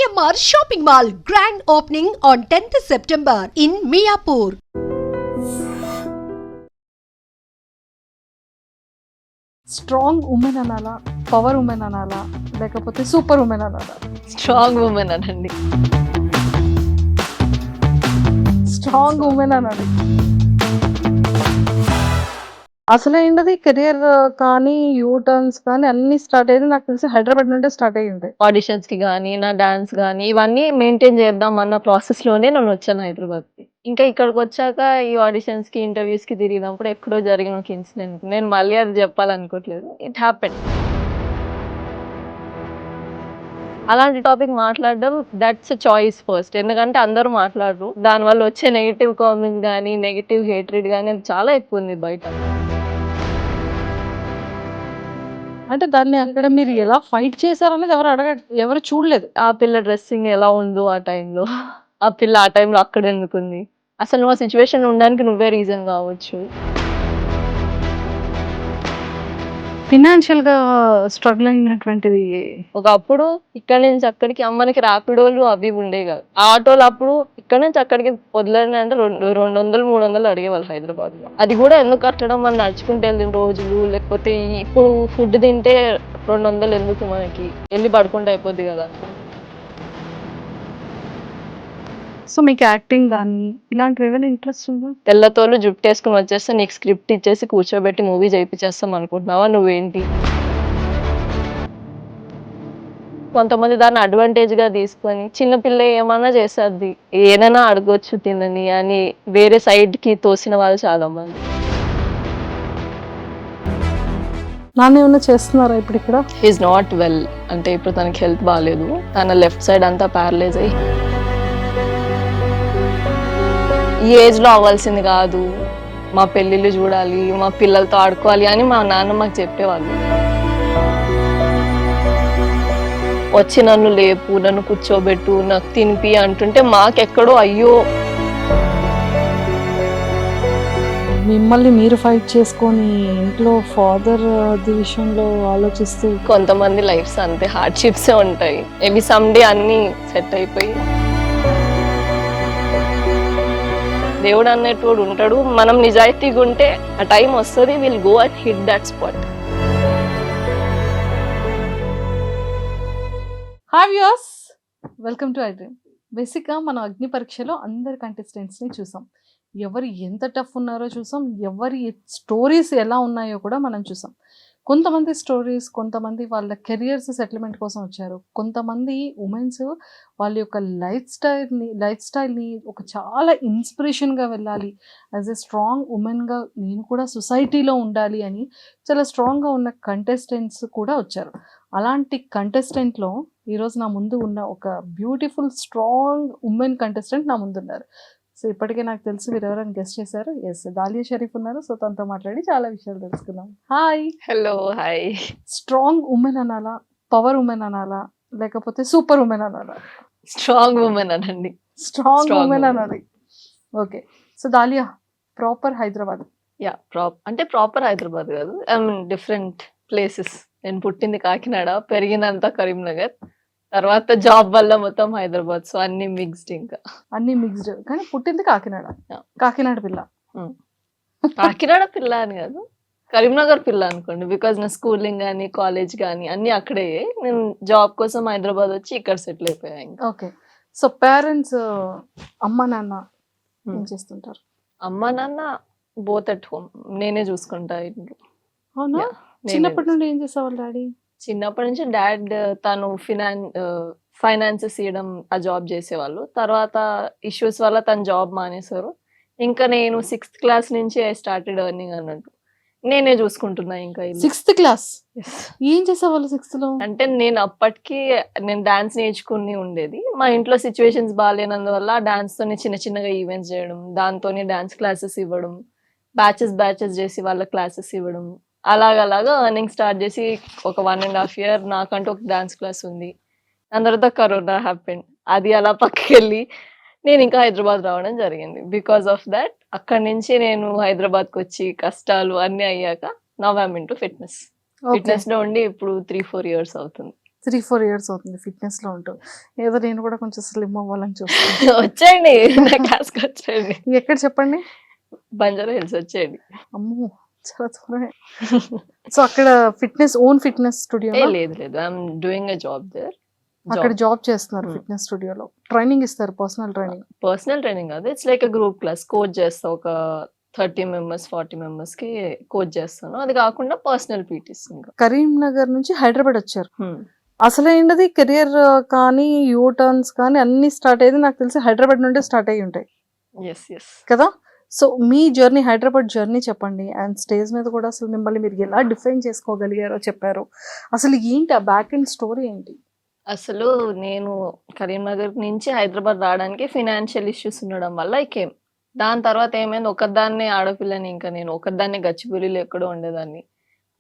GMR Shopping Mall grand opening on 10th September in Miapur. Strong women అనాలా, power women అనాలా, లేకపోతే super women అనాలా? Strong women అనండి. Strong women అనాలి. అసలైనది career కానీ యూటర్న్స్ కానీ అన్ని స్టార్ట్ అయ్యింది నాకు తెలిసి హైదరాబాద్ నుండే స్టార్ట్ అయ్యింది. ఆడిషన్స్ కి కానీ, నా డాన్స్ కానీ ఇవన్నీ మెయింటైన్ చేద్దాం అన్న ప్రాసెస్ లోనే నేను వచ్చాను హైదరాబాద్కి. ఇంకా ఇక్కడికి వచ్చాక ఈ ఆడిషన్స్ కి, ఇంటర్వ్యూస్ కి తిరిగినప్పుడు ఎక్కడో జరిగిన ఒక ఇన్సిడెంట్. నేను మళ్ళీ అది చెప్పాలనుకోవట్లేదు. It happen. అలాంటి టాపిక్ మాట్లాడడం దట్స్ అ చాయిస్ ఫస్ట్. ఎందుకంటే అందరూ మాట్లాడరు. దానివల్ల వచ్చే నెగిటివ్ కామెంట్ కానీ, నెగిటివ్ హేట్రెడ్ కానీ అది చాలా ఎక్కువ ఉంది బయట. అంటే దాన్ని అక్కడ మీరు ఎలా ఫైట్ చేశారనేది ఎవరు చూడలేదు. ఆ పిల్ల డ్రెస్సింగ్ ఎలా ఉందో ఆ టైంలో, ఆ పిల్ల ఆ టైంలో అక్కడ ఎందుకుంది, అసలు నువ్వు ఆ సిచ్యువేషన్ ఉండడానికి నువ్వే రీజన్ కావచ్చు. ఫినాన్షియల్ గా స్ట్రగుల్ అయినటువంటిది ఒకప్పుడు ఇక్కడ నుంచి అక్కడికి మనకి ర్యాపిడోలు అవి ఉండేవి కాదు. ఆ ఆటోలు అప్పుడు ఇక్కడ నుంచి అక్కడికి వదలని అంటే 200-300 అడిగేవాళ్ళు హైదరాబాద్ లో. అది కూడా ఎందుకు కట్టడం, మనం నడుచుకుంటూ వెళ్ళిన రోజులు, లేకపోతే ఇప్పుడు ఫుడ్ తింటే 200 ఎందుకు, మనకి వెళ్ళి పడుకుంటే అయిపోద్ది కదా. సో మీకు యాక్టింగ్ కానీ ఇలాంటివి ఏమైనా ఇంట్రెస్ట్ ఉందా? తెల్లతోలు జుట్టేసుకుని వచ్చేస్తే నీకు స్క్రిప్ట్ ఇచ్చేసి కూర్చోబెట్టి మూవీ చేయించేస్తాం అనుకుంటున్నావా? నువ్వేంటి? కొంతమంది దాన్ని అడ్వాంటేజ్ గా తీసుకొని చిన్నపిల్ల ఏమన్నా చేసేది, ఏదైనా అడగొచ్చు తినని అని వేరే సైడ్ కి తోసిన వాళ్ళు చాలా మంది. నాన్న ఏమన్నా చేస్తున్నారా ఇప్పుడు ఇక్కడ? Is not well. అంటే ఇప్పుడు తనకి హెల్త్ బాగాలేదు. తన లెఫ్ట్ సైడ్ అంతా ప్యారలైజ్ అయ్యి, ఈ ఏజ్ లో అవ్వాల్సింది కాదు, మా పెళ్ళిళ్ళు చూడాలి, మా పిల్లలతో ఆడుకోవాలి అని మా నాన్న మాకు చెప్పేవాళ్ళు. వచ్చి నన్ను లేపు, నన్ను కూర్చోబెట్టు, నాకు తినిపి అంటుంటే మాకెక్కడో అయ్యో. మిమ్మల్ని మీరు ఫైట్ చేసుకొని ఇంట్లో ఫాదర్ విషయంలో ఆలోచిస్తూ కొంతమంది లైఫ్స్ అంతే హార్డ్షిప్సే ఉంటాయి. మేబీ సమ్డే అన్ని సెట్ అయిపోయి దేవుడు అన్నట్టు ఉంటాడు. మనం నిజాయితీగా ఉంటే ఆ టైం వస్తుంది, will go and hit that spot. Hi viewers, welcome to I dream. బేసిక్గా మనం అగ్ని పరీక్షలో అందరి కంటెస్టెంట్స్ని చూసాం. ఎవరు ఎంత టఫ్ ఉన్నారో చూసాం, ఎవరి స్టోరీస్ ఎలా ఉన్నాయో కూడా మనం చూసాం. కొంతమంది స్టోరీస్, కొంతమంది వాళ్ళ కెరియర్స్ సెటిల్మెంట్ కోసం వచ్చారు. కొంతమంది ఉమెన్స్ వాళ్ళ యొక్క లైఫ్ స్టైల్ని ఒక చాలా ఇన్స్పిరేషన్గా వెళ్ళాలి, యాజ్ ఎ స్ట్రాంగ్ ఉమెన్గా నేను కూడా సొసైటీలో ఉండాలి అని చాలా స్ట్రాంగ్గా ఉన్న కంటెస్టెంట్స్ కూడా వచ్చారు. అలాంటి కంటెస్టెంట్లో ఈరోజు నా ముందు ఉన్న ఒక బ్యూటిఫుల్ స్ట్రాంగ్ ఉమెన్ కంటెస్టెంట్ నా ముందు ఉన్నారు. సో ఇప్పటికే నాకు తెలిసి మీరు ఎవరైనా గెస్ట్ చేశారు. ఎస్, దాలియా షరీఫ్ ఉన్నారు. సో తనతో మాట్లాడి చాలా విషయాలు తెలుసుకుందాం. Hi. Hello. Hi. Strong women అనాలా, పవర్ ఉమెన్ అనాలా, లేకపోతే సూపర్ ఉమెన్ అనాలా? స్ట్రాంగ్ ఉమెన్ అనండి. స్ట్రాంగ్ ఉమెన్ అనాలి. Okay. So dahlia proper Hyderabad? Yeah, అంటే ప్రాపర్ హైదరాబాద్ కాదు, ఐ మీన్ డిఫరెంట్ ప్లేసెస్. నేను పుట్టింది కాకినాడ, పెరిగినంత కరీంనగర్, తర్వాత జాబ్ వల్ల మొత్తం హైదరాబాద్. సో అన్ని మిక్స్డ్. ఇంకా అన్ని మిక్స్డ్, కానీ పుట్టింది కాకినాడ. కాకినాడ పిల్ల. కాకినాడ పిల్ల అని కాదు, కరీంనగర్ పిల్ల అనుకోండి. బికాజ్ నా స్కూలింగ్ కానీ కాలేజ్ కానీ అన్ని అక్కడే. నేను జాబ్ కోసం హైదరాబాద్ వచ్చి ఇక్కడ సెటిల్ అయిపోయాను. ఓకే. సో పేరెంట్స్, అమ్మ నాన్న ఏం చేస్తుంటారు? అమ్మ నాన్న బోత్ అట్ హోమ్. నేనే చూసుకుంటా ఇంట్లో. అవునా? చిన్నప్పటి నుండి ఏం చేసేవాళ్ళు డాడీ? చిన్నప్పటి నుంచి డాడ్ తను ఫైనాన్సెస్ ఇవ్వడం ఆ జాబ్ చేసేవాళ్ళు. తర్వాత ఇష్యూస్ వల్ల తను జాబ్ మానేశారు. ఇంకా నేను 6th క్లాస్ నుంచి ఐ స్టార్టెడ్ ఎర్నింగ్ అన్నట్టు. నేనే చూసుకుంటున్నా ఇంకా. 6th క్లాస్ ఏం చేసేవాళ్ళు 6th లో? అంటే నేను అప్పటికి డాన్స్ నేర్చుకుని ఉండేది. మా ఇంట్లో సిచ్యువేషన్స్ బాగాలేనందువల్ల డాన్స్ తోనే చిన్న చిన్నగా ఈవెంట్స్ చేయడం, దాంతోనే డాన్స్ క్లాసెస్ ఇవ్వడం, బ్యాచెస్ చేసి వాళ్ళ క్లాసెస్ ఇవ్వడం, అలాగలాగా ఎర్నింగ్ స్టార్ట్ చేసి ఒక 1.5 year నాకంటూ ఒక డాన్స్ క్లాస్ ఉంది. దాని తర్వాత కరోనా హ్యాపెండ్. అది అలా పక్కకి వెళ్ళి నేను ఇంకా హైదరాబాద్ రావడం జరిగింది. బికాస్ ఆఫ్ దాట్ అక్కడి నుంచి నేను హైదరాబాద్కి వచ్చి కష్టాలు అన్నీ అయ్యాక now I am into fitness. Fitness లో ఉండి ఇప్పుడు 3-4 years అవుతుంది. 3-4 ఇయర్స్ అవుతుంది ఫిట్నెస్ లో ఉంటుంది. ఏదో నేను కూడా కొంచెం స్లిమ్ అవ్వాలని చూస్తాను. వచ్చేయండి నా క్లాస్కి వచ్చేయండి, ఎక్కడ చెప్పండి? బంజారా హిల్స్ వచ్చేయండి. అమ్మో చాలా దూరమే. సో అక్కడ ఓన్ ఫిట్నెస్ స్టూడియో లేదు లేదు, I'm doing a job there. అక్కడ జాబ్ చేస్తున్నారు Hmm. ఫిట్నెస్ స్టూడియోలో. ట్రైనింగ్ ఇస్తారు, పర్సనల్ ట్రైనింగ్. పర్సనల్ ట్రైనింగ్ కాదు, it's like group class. Coach చేస్తా, ఒక 30 మెంబర్స్ 40 మెంబర్స్ కి కోచ్ చేస్తాను. అది కాకుండా పర్సనల్ పీటీస్ ఇంకా. కరీంనగర్ నుంచి హైదరాబాద్ వచ్చారు. అసలైనది కెరియర్ కానీ యూ టర్న్స్ కానీ అన్ని స్టార్ట్ అయ్యేది నాకు తెలిసి హైదరాబాద్ నుండే స్టార్ట్ అయ్యి ఉంటాయి ఎస్ ఎస్. కదా. సో మీ జర్నీ, హైదరాబాద్ జర్నీ చెప్పండి. అండ్ స్టేజ్ మీద కూడా అసలు మిమ్మల్ని మీరు ఎలా డిఫైన్ చేసుకోగలిగారో చెప్పారు. అసలు ఏంటి ఆ బ్యాక్ ఎండ్ స్టోరీ ఏంటి? అసలు నేను కరీంనగర్ నుంచి హైదరాబాద్ రావడానికి ఫినాన్షియల్ ఇష్యూస్ ఉండడం వల్ల కేమ్. దాని తర్వాత ఏమైంది, ఒకదాన్నే ఆడపిల్లని, ఇంకా నేను ఒకదాన్నే గచ్చిబౌలిలో ఎక్కడో ఉండేదాన్ని.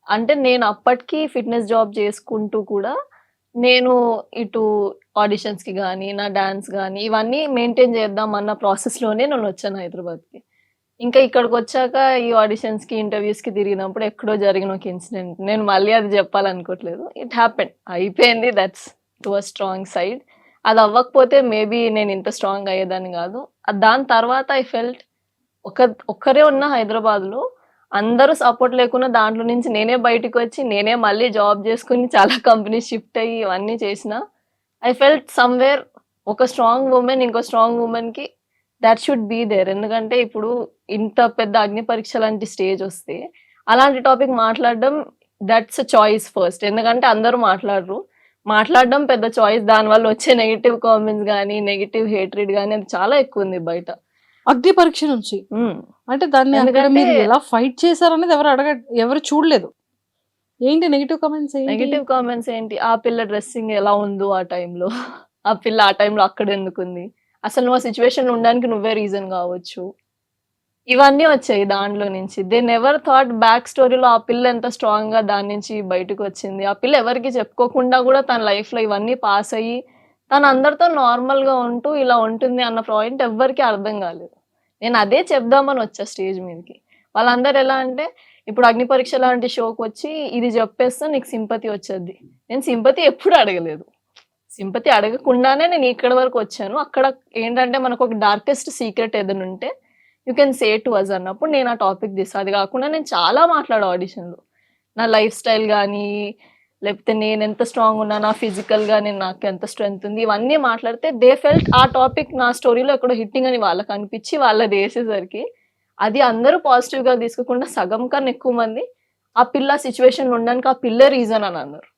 అంటే నేను అప్పటికి ఫిట్నెస్ జాబ్ చేసుకుంటూ కూడా నేను ఇటు ఆడిషన్స్కి కానీ నా డాన్స్ కానీ ఇవన్నీ మెయింటైన్ చేద్దాం అన్న ప్రాసెస్లోనే నేను వచ్చాను హైదరాబాద్కి. ఇంకా ఇక్కడికి వచ్చాక ఈ ఆడిషన్స్కి ఇంటర్వ్యూస్కి తిరిగినప్పుడు ఎక్కడో జరిగిన ఒక ఇన్సిడెంట్, నేను మళ్ళీ అది చెప్పాలనుకోవట్లేదు. ఇట్ హ్యాపెండ్, అయిపోయింది. That's to a strong side. అది అవ్వకపోతే మేబీ నేను ఇంత స్ట్రాంగ్ అయ్యేదాన్ని కాదు. దాని తర్వాత ఐ ఫెల్ట్ ఒక్కరే ఉన్న హైదరాబాద్లో, అందరూ సపోర్ట్ లేకుండా దాంట్లో నుంచి నేనే బయటకు వచ్చి నేనే మళ్ళీ జాబ్ చేసుకుని చాలా కంపెనీస్ షిఫ్ట్ అయ్యి ఇవన్నీ చేసిన. ఐ ఫెల్ట్ సమ్వేర్ ఒక స్ట్రాంగ్ ఉమెన్ ఇంకో స్ట్రాంగ్ ఉమెన్కి దట్ షుడ్ బీ దేర్. ఎందుకంటే ఇప్పుడు ఇంత పెద్ద అగ్ని పరీక్ష లాంటి స్టేజ్ వస్తే అలాంటి టాపిక్ మాట్లాడడం దట్స్ అ చాయిస్ ఫస్ట్. ఎందుకంటే అందరూ మాట్లాడడం పెద్ద చాయిస్. దానివల్ల వచ్చే నెగిటివ్ కామెంట్స్ కానీ నెగిటివ్ హేట్రెడ్ కానీ అది చాలా ఎక్కువ ఉంది బయట. అగ్ని పరీక్ష నుంచి అంటే దాన్ని అక్కడ ఎందుకంటే- మీరు ఎలా ఫైట్ చేశారనేది ఎవరు చూడలేదు. ఏంటి నెగిటివ్ కామెంట్స్? నెగిటివ్ కామెంట్స్ ఏంటి, ఆ పిల్ల డ్రెస్సింగ్ ఎలా ఉందో ఆ టైంలో, ఆ పిల్ల ఆ టైంలో అక్కడ ఎందుకుంది, అసలు నువ్వు ఆ సిచ్యువేషన్ ఉండడానికి నువ్వే రీజన్ కావచ్చు, ఇవన్నీ వచ్చాయి దాంట్లో నుంచి. దే నెవర్ థాట్ బ్యాక్ స్టోరీలో ఆ పిల్ల ఎంత స్ట్రాంగ్ గా దాని నుంచి బయటకు వచ్చింది. ఆ పిల్ల ఎవరికి చెప్పుకోకుండా కూడా తన లైఫ్ లో ఇవన్నీ పాస్ అయ్యి తను అందరితో నార్మల్ గా ఉంటూ ఇలా ఉంటుంది అన్న పాయింట్ ఎవ్వరికి అర్థం కాలేదు. నేను అదే చెప్దామని వచ్చా స్టేజ్ మీదకి. వాళ్ళందరూ ఎలా అంటే, ఇప్పుడు అగ్ని పరీక్ష లాంటి షోకి వచ్చి ఇది చెప్పేస్తే నీకు సింపతి వచ్చేది. నేను సింపతి ఎప్పుడు అడగలేదు. సింపతి అడగకుండానే నేను ఇక్కడ వరకు వచ్చాను. అక్కడ ఏంటంటే మనకు ఒక డార్కెస్ట్ సీక్రెట్ ఏదైనా ఉంటే you can say to us అన్నప్పుడు నేను ఆ టాపిక్ తీస్తాను. అది కాకుండా నేను చాలా మాట్లాడా ఆడిషన్లో, నా లైఫ్ స్టైల్ కానీ లేకపోతే నేను ఎంత స్ట్రాంగ్ ఉన్నా, నా ఫిజికల్గా నాకు ఎంత స్ట్రెంగ్త్ ఉంది, ఇవన్నీ మాట్లాడితే దే ఫెల్ట్ ఆ టాపిక్ నా స్టోరీలో ఎక్కడో హిట్టింగ్ అని వాళ్ళకి అనిపించి వాళ్ళది వేసేసరికి అది అందరూ పాజిటివ్గా తీసుకోకుండా సగం కన్నా ఎక్కువ మంది ఆ పిల్ల సిచ్యువేషన్ ఉండడానికి ఆ పిల్ల రీజన్ అని అన్నారు.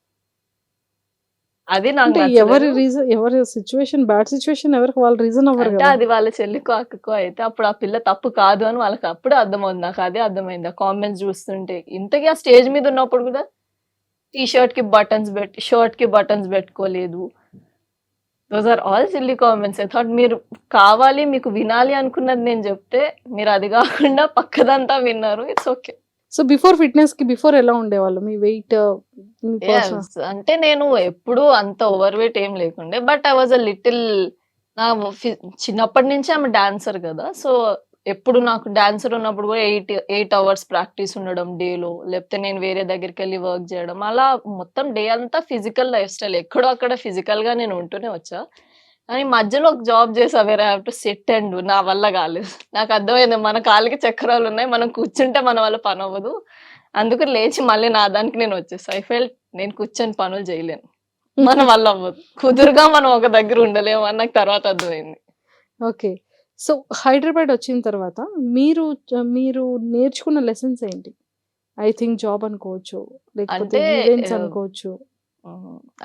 అది నాకు అంటే ఎవరి నచ్చలేదు. రీజన్, ఎవరి సిచ్యువేషన్, బ్యాడ్ సిచ్యువేషన్ ఎవరికి వాళ్ళ రీజన్ అవ్వరు అంటే కదా. అది వాళ్ళ చెల్లికో అక్కకో అయితే అప్పుడు ఆ పిల్ల తప్పు కాదు అని వాళ్ళకి అప్పుడే అర్థమవుతుంది. నాకు అదే అర్థమైంది ఆ కామెంట్స్ చూస్తుంటే. ఇంతకీ ఆ స్టేజ్ మీద ఉన్నప్పుడు కూడా టీ షర్ట్ కి బటన్స్ షర్ట్ కి బటన్స్ పెట్టుకోలేదు. Those are all silly comments. I thought మీరు కావాలి, మీకు వినాలి అనుకున్నది నేను చెప్తే మీరు అది కాకుండా పక్కదంతా విన్నారు. It's okay. So before fitness కి బిఫోర్ ఎలా ఉండేవాళ్ళు? మీ వెయిట్, మీ పర్సన్? అంటే నేను ఎప్పుడు అంత ఓవర్ వెయిట్ ఏం లేకుండే, but I was a little, నా చిన్నప్పటి నుంచి ఆమె డాన్సర్ కదా. సో ఎప్పుడు నాకు డాన్సర్ ఉన్నప్పుడు కూడా 8 hours ప్రాక్టీస్ ఉండడం డేలో, లేకపోతే నేను వేరే దగ్గరికి వెళ్ళి వర్క్ చేయడం, అలా మొత్తం డే అంతా ఫిజికల్ లైఫ్ స్టైల్. ఎక్కడో అక్కడ ఫిజికల్ గా నేను ఉంటూనే వచ్చా. కానీ మధ్యలో ఒక జాబ్ చేసా, వేరే హ్యావ్ టు సిట్ అండ్ నా వల్ల కాలేదు. నాకు అర్థమైంది మన కాళ్ళకి చక్రాలు ఉన్నాయి, మనం కూర్చుంటే మన వల్ల పని అవ్వదు. అందుకు లేచి మళ్ళీ నా దానికి నేను వచ్చేసా. ఐ ఫెల్ట్ నేను కూర్చొని పనులు చేయలేను, మన వల్ల అవ్వదు, కుదురుగా మనం ఒక దగ్గర ఉండలేము అని నాకు తర్వాత అర్థమైంది. ఓకే. సో హైదరాబాద్ వచ్చిన తర్వాత మీరు మీరు నేర్చుకున్న లెసన్స్ ఏంటి? ఐ థింక్ జాబ్ అనుకోవచ్చు, లేకపోతే అంటే, ఈవెంట్స్ అనుకోవచ్చు.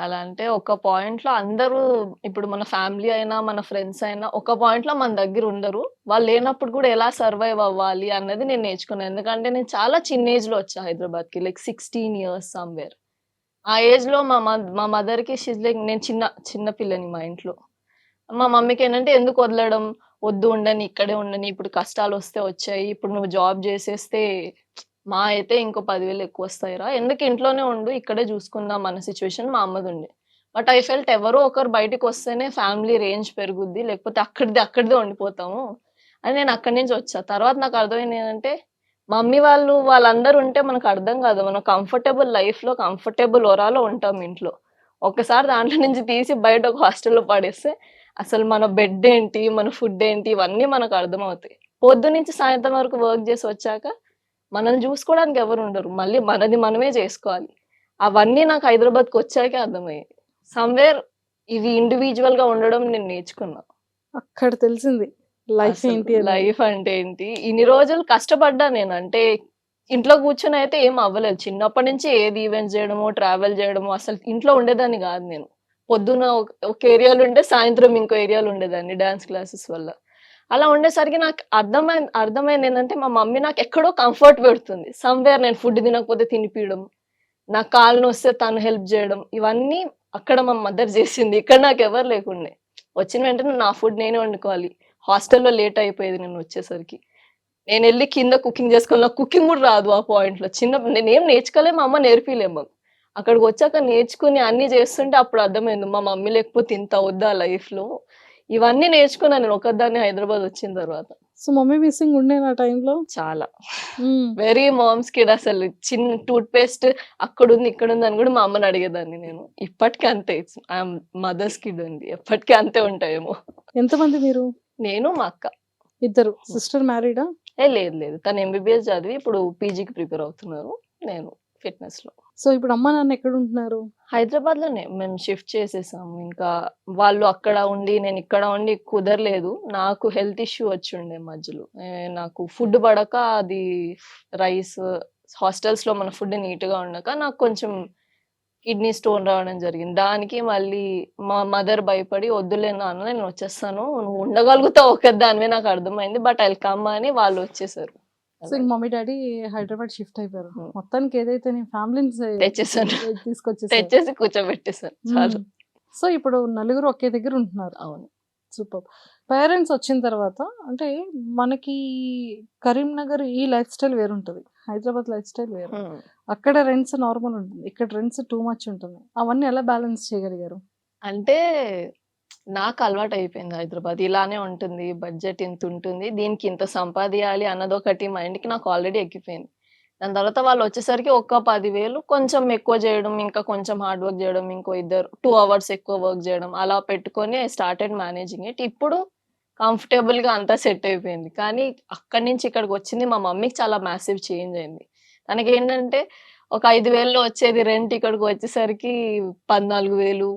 అలా అంటే ఒక పాయింట్ లో అందరూ, ఇప్పుడు మన ఫ్యామిలీ అయినా మన ఫ్రెండ్స్ అయినా ఒక పాయింట్ లో మన దగ్గర ఉండరు. వాళ్ళు లేనప్పుడు కూడా ఎలా సర్వైవ్ అవ్వాలి అన్నది నేను నేర్చుకున్నాను. ఎందుకంటే నేను చాలా చిన్న ఏజ్ లో వచ్చా హైదరాబాద్ కి, లైక్ 16 years సమ్వేర్. ఆ ఏజ్ లో మా మదర్ కి షీజ్ లైక్, నేను చిన్న పిల్లని మా ఇంట్లో. మా మమ్మీకి ఏంటంటే ఎందుకు వదలడం, వద్దు ఉండని, ఇక్కడే ఉండని, ఇప్పుడు కష్టాలు వస్తే వచ్చాయి, ఇప్పుడు నువ్వు జాబ్ చేసేస్తే మా అయితే ఇంకో 10,000 ఎక్కువ వస్తాయిరా, ఎందుకు ఇంట్లోనే ఉండు, ఇక్కడే చూసుకుందాం అన్న సిచ్యువేషన్ మా అమ్మది ఉండే. బట్ ఐ ఫెల్ట్ ఎవరో ఒకరు బయటకు వస్తేనే ఫ్యామిలీ రేంజ్ పెరుగుద్ది, లేకపోతే అక్కడిదే ఉండిపోతాము అని నేను అక్కడి నుంచి వచ్చా. తర్వాత నాకు అర్థమైంది ఏంటంటే, మమ్మీ వాళ్ళందరూ ఉంటే మనకు అర్థం కాదు, మనం కంఫర్టబుల్ లైఫ్ లో కంఫర్టబుల్ ఒరాలో ఉంటాం ఇంట్లో. ఒక్కసారి దాంట్లో నుంచి తీసి బయట ఒక హాస్టల్‌లో పడేస్తే అసలు మన బెడ్ ఏంటి, మన ఫుడ్ ఏంటి ఇవన్నీ మనకు అర్థమవుతాయి. పొద్దున్నుంచి సాయంత్రం వరకు వర్క్ చేసి వచ్చాక మనల్ని చూసుకోవడానికి ఎవరు ఉండరు. మళ్ళీ మనది మనమే చేసుకోవాలి. అవన్నీ నాకు హైదరాబాద్‌కొచ్చాకే అర్థమయ్యాయి. సమ్‌వేర్ ఇవి ఇండివిడ్యువల్‌గా ఉండడం నేను నేర్చుకున్నా. అక్కడ తెలిసింది లైఫ్ అసలు ఏంటి అని. లైఫ్ అంటే ఏంటి? ఇన్ని రోజులు కష్టపడ్డా నేను. అంటే ఇంట్లో కూర్చొని అయితే ఏం అవ్వలేదు. చిన్నప్పటి నుంచి ఏది ఈవెంట్స్ చేయడమో, ట్రావెల్ చేయడమో అసలు ఇంట్లో ఉండేదాన్ని గాదు నేను. పొద్దున్న ఒక ఏరియాలో ఉంటే సాయంత్రం ఇంకో ఏరియాలో ఉండేదాన్ని డాన్స్ క్లాసెస్ వల్ల. అలా ఉండేసరికి నాకు అర్థమైందేంటంటే మా మమ్మీ నాకు ఎక్కడో కంఫర్ట్ పెడుతుంది. సమ్‌వేర్ నేను ఫుడ్ తినకపోతే తినిపియడం, నాకు కాళ్ళు నొస్తే తను హెల్ప్ జేయడం. ఇవన్నీ అక్కడ మా మదర్ జేసింది. ఇక్కడ నాకెవరు లేకుండే. వచ్చిన వెంటనే నా ఫుడ్ నేనే వండుకోవాలి. హాస్టల్‌లో లేట్ అయిపోయేది నేనొచ్చేసరికి. నేనెళ్లి కింద కుకింగ్ జేసుకోవాలి. నాకు కుకింగ్ గూడా రాదు ఆ పాయింట్‌లో. నేనేం నేర్చుకోలే, మా అమ్మ నేర్పియలే మాకు. అక్కడికొచ్చాక నేర్చుకొని అన్నీ జేస్తుంటే అప్పుడు అర్థమైంది. మా మమ్మీ లేకపోతే ఇంత అవుద్దా లైఫ్‌లో. ఇవన్నీ నేర్చుకున్నా నేను ఒక్కదాన్నే హైదరాబాద్ వచ్చిన తర్వాత. సో మమ్మీ మిస్సింగ్ ఉండేనా ఆ టైంలో? చాలా. హ్మ్. వెరీ మామ్స్ కిడ్ అసలు. చిన్న టూత్ పేస్ట్ అక్కడుంది, ఇక్కడుంది అని గూడా మా అమ్మని అడిగేదాన్ని నేను. ఇప్పటికి అంతే. ఐయామ్ మదర్స్ కిడ్ అండి. ఎప్పటికి అంతే ఉంటాయేమో. ఎంతమంది మీరు? నేను, మా అక్క. ఇద్దరు. సిస్టర్ మ్యారీడా? లేదు లేదు. తను ఎంబీబీఎస్ చదివి ఇప్పుడు పీజీకి ప్రిపేర్ అవుతున్నారు. నేను ఫిట్‌నెస్‌లో. సో ఇప్పుడు అమ్మా నాన్న ఎక్కడుంటున్నారు? హైదరాబాద్‌లోనే మేము షిఫ్ట్ చేసేసాము. ఇంకా వాళ్ళు అక్కడ ఉండి, నేను ఇక్కడ ఉండి కుదరలేదు. నాకు హెల్త్ ఇష్యూ వచ్చుండే మధ్యలో. నాకు ఫుడ్ పడక అది రైస్ హాస్టల్స్‌లో మన ఫుడ్ నీట్‌గా ఉండక నాకు కొంచెం కిడ్నీ స్టోన్ రావడం జరిగింది. దానికి మళ్ళీ మా మదర్ భయపడి "వద్దులే నాన్న నేను వచ్చేస్తాను. నువ్వు ఉండగలుగుతావు ఒక్కదానివే నాకు అర్థమైంది. బట్ ఐ విల్ కమ్" అని వాళ్ళు వచ్చేసారు. సో ఇంక మమ్మీ డాడీ హైదరాబాద్ షిఫ్ట్ అయిపోయారు. హ్మ్. మొత్తానికి ఏదైతే నీ ఫ్యామిలీని తెచ్చేసాను. తీసుకొచ్చేసారు. తెచ్చేసి కూర్చోబెట్టేసాను. చాలు. సో ఇప్పుడు నలుగురు ఒకే దగ్గర ఉంటున్నారు. అవును. సూపర్. పేరెంట్స్ వచ్చిన తర్వాత అంటే మనకి కరీంనగర్ ఈ లైఫ్ స్టైల్ వేరుంటది. హైదరాబాద్ లైఫ్ స్టైల్ వేరు. హ్మ్. అక్కడ రెంట్స్ నార్మల్ ఉంటుంది. ఇక్కడ రెంట్స్ టూ మచ్ ఉంటుంది. అవన్నీ ఎలా బ్యాలెన్స్ చేయగలిగారు? అంటే నాకు అలవాటయిపోయింది హైదరాబాద్. ఇలానే ఉంటుంది. బడ్జెట్ ఇంతుంటుంది. దీనికి ఇంత సంపాదియాలి అన్నదొకటి మైండ్‌కి నాకు ఆల్రెడీ ఎక్కిపోయింది. దాని తర్వాత వాళ్ళొచ్చేసరికి ఒక్క 10,000 కొంచెం ఎక్కువ జేయడం, ఇంకా కొంచెం హార్డ్ వర్క్ జేయడం, ఇంకో ఇద్దరు 2 అవర్స్ ఎక్కువ వర్క్ జేయడం అలా పెట్టుకొని ఐ స్టార్టెడ్ మేనేజింగ్ ఇట్. ఇప్పుడు కంఫర్టబుల్‌గా అంతా సెట్ అయిపోయింది. కానీ అక్కడి నుంచి ఇక్కడికొచ్చింది మా మమ్మీకి చాలా మ్యాసివ్ చేంజ్ అయింది. తనకేంటంటే ఒక 5,000లో వచ్చేది రెంట్ ఇక్కడికి వచ్చేసరికి 14,000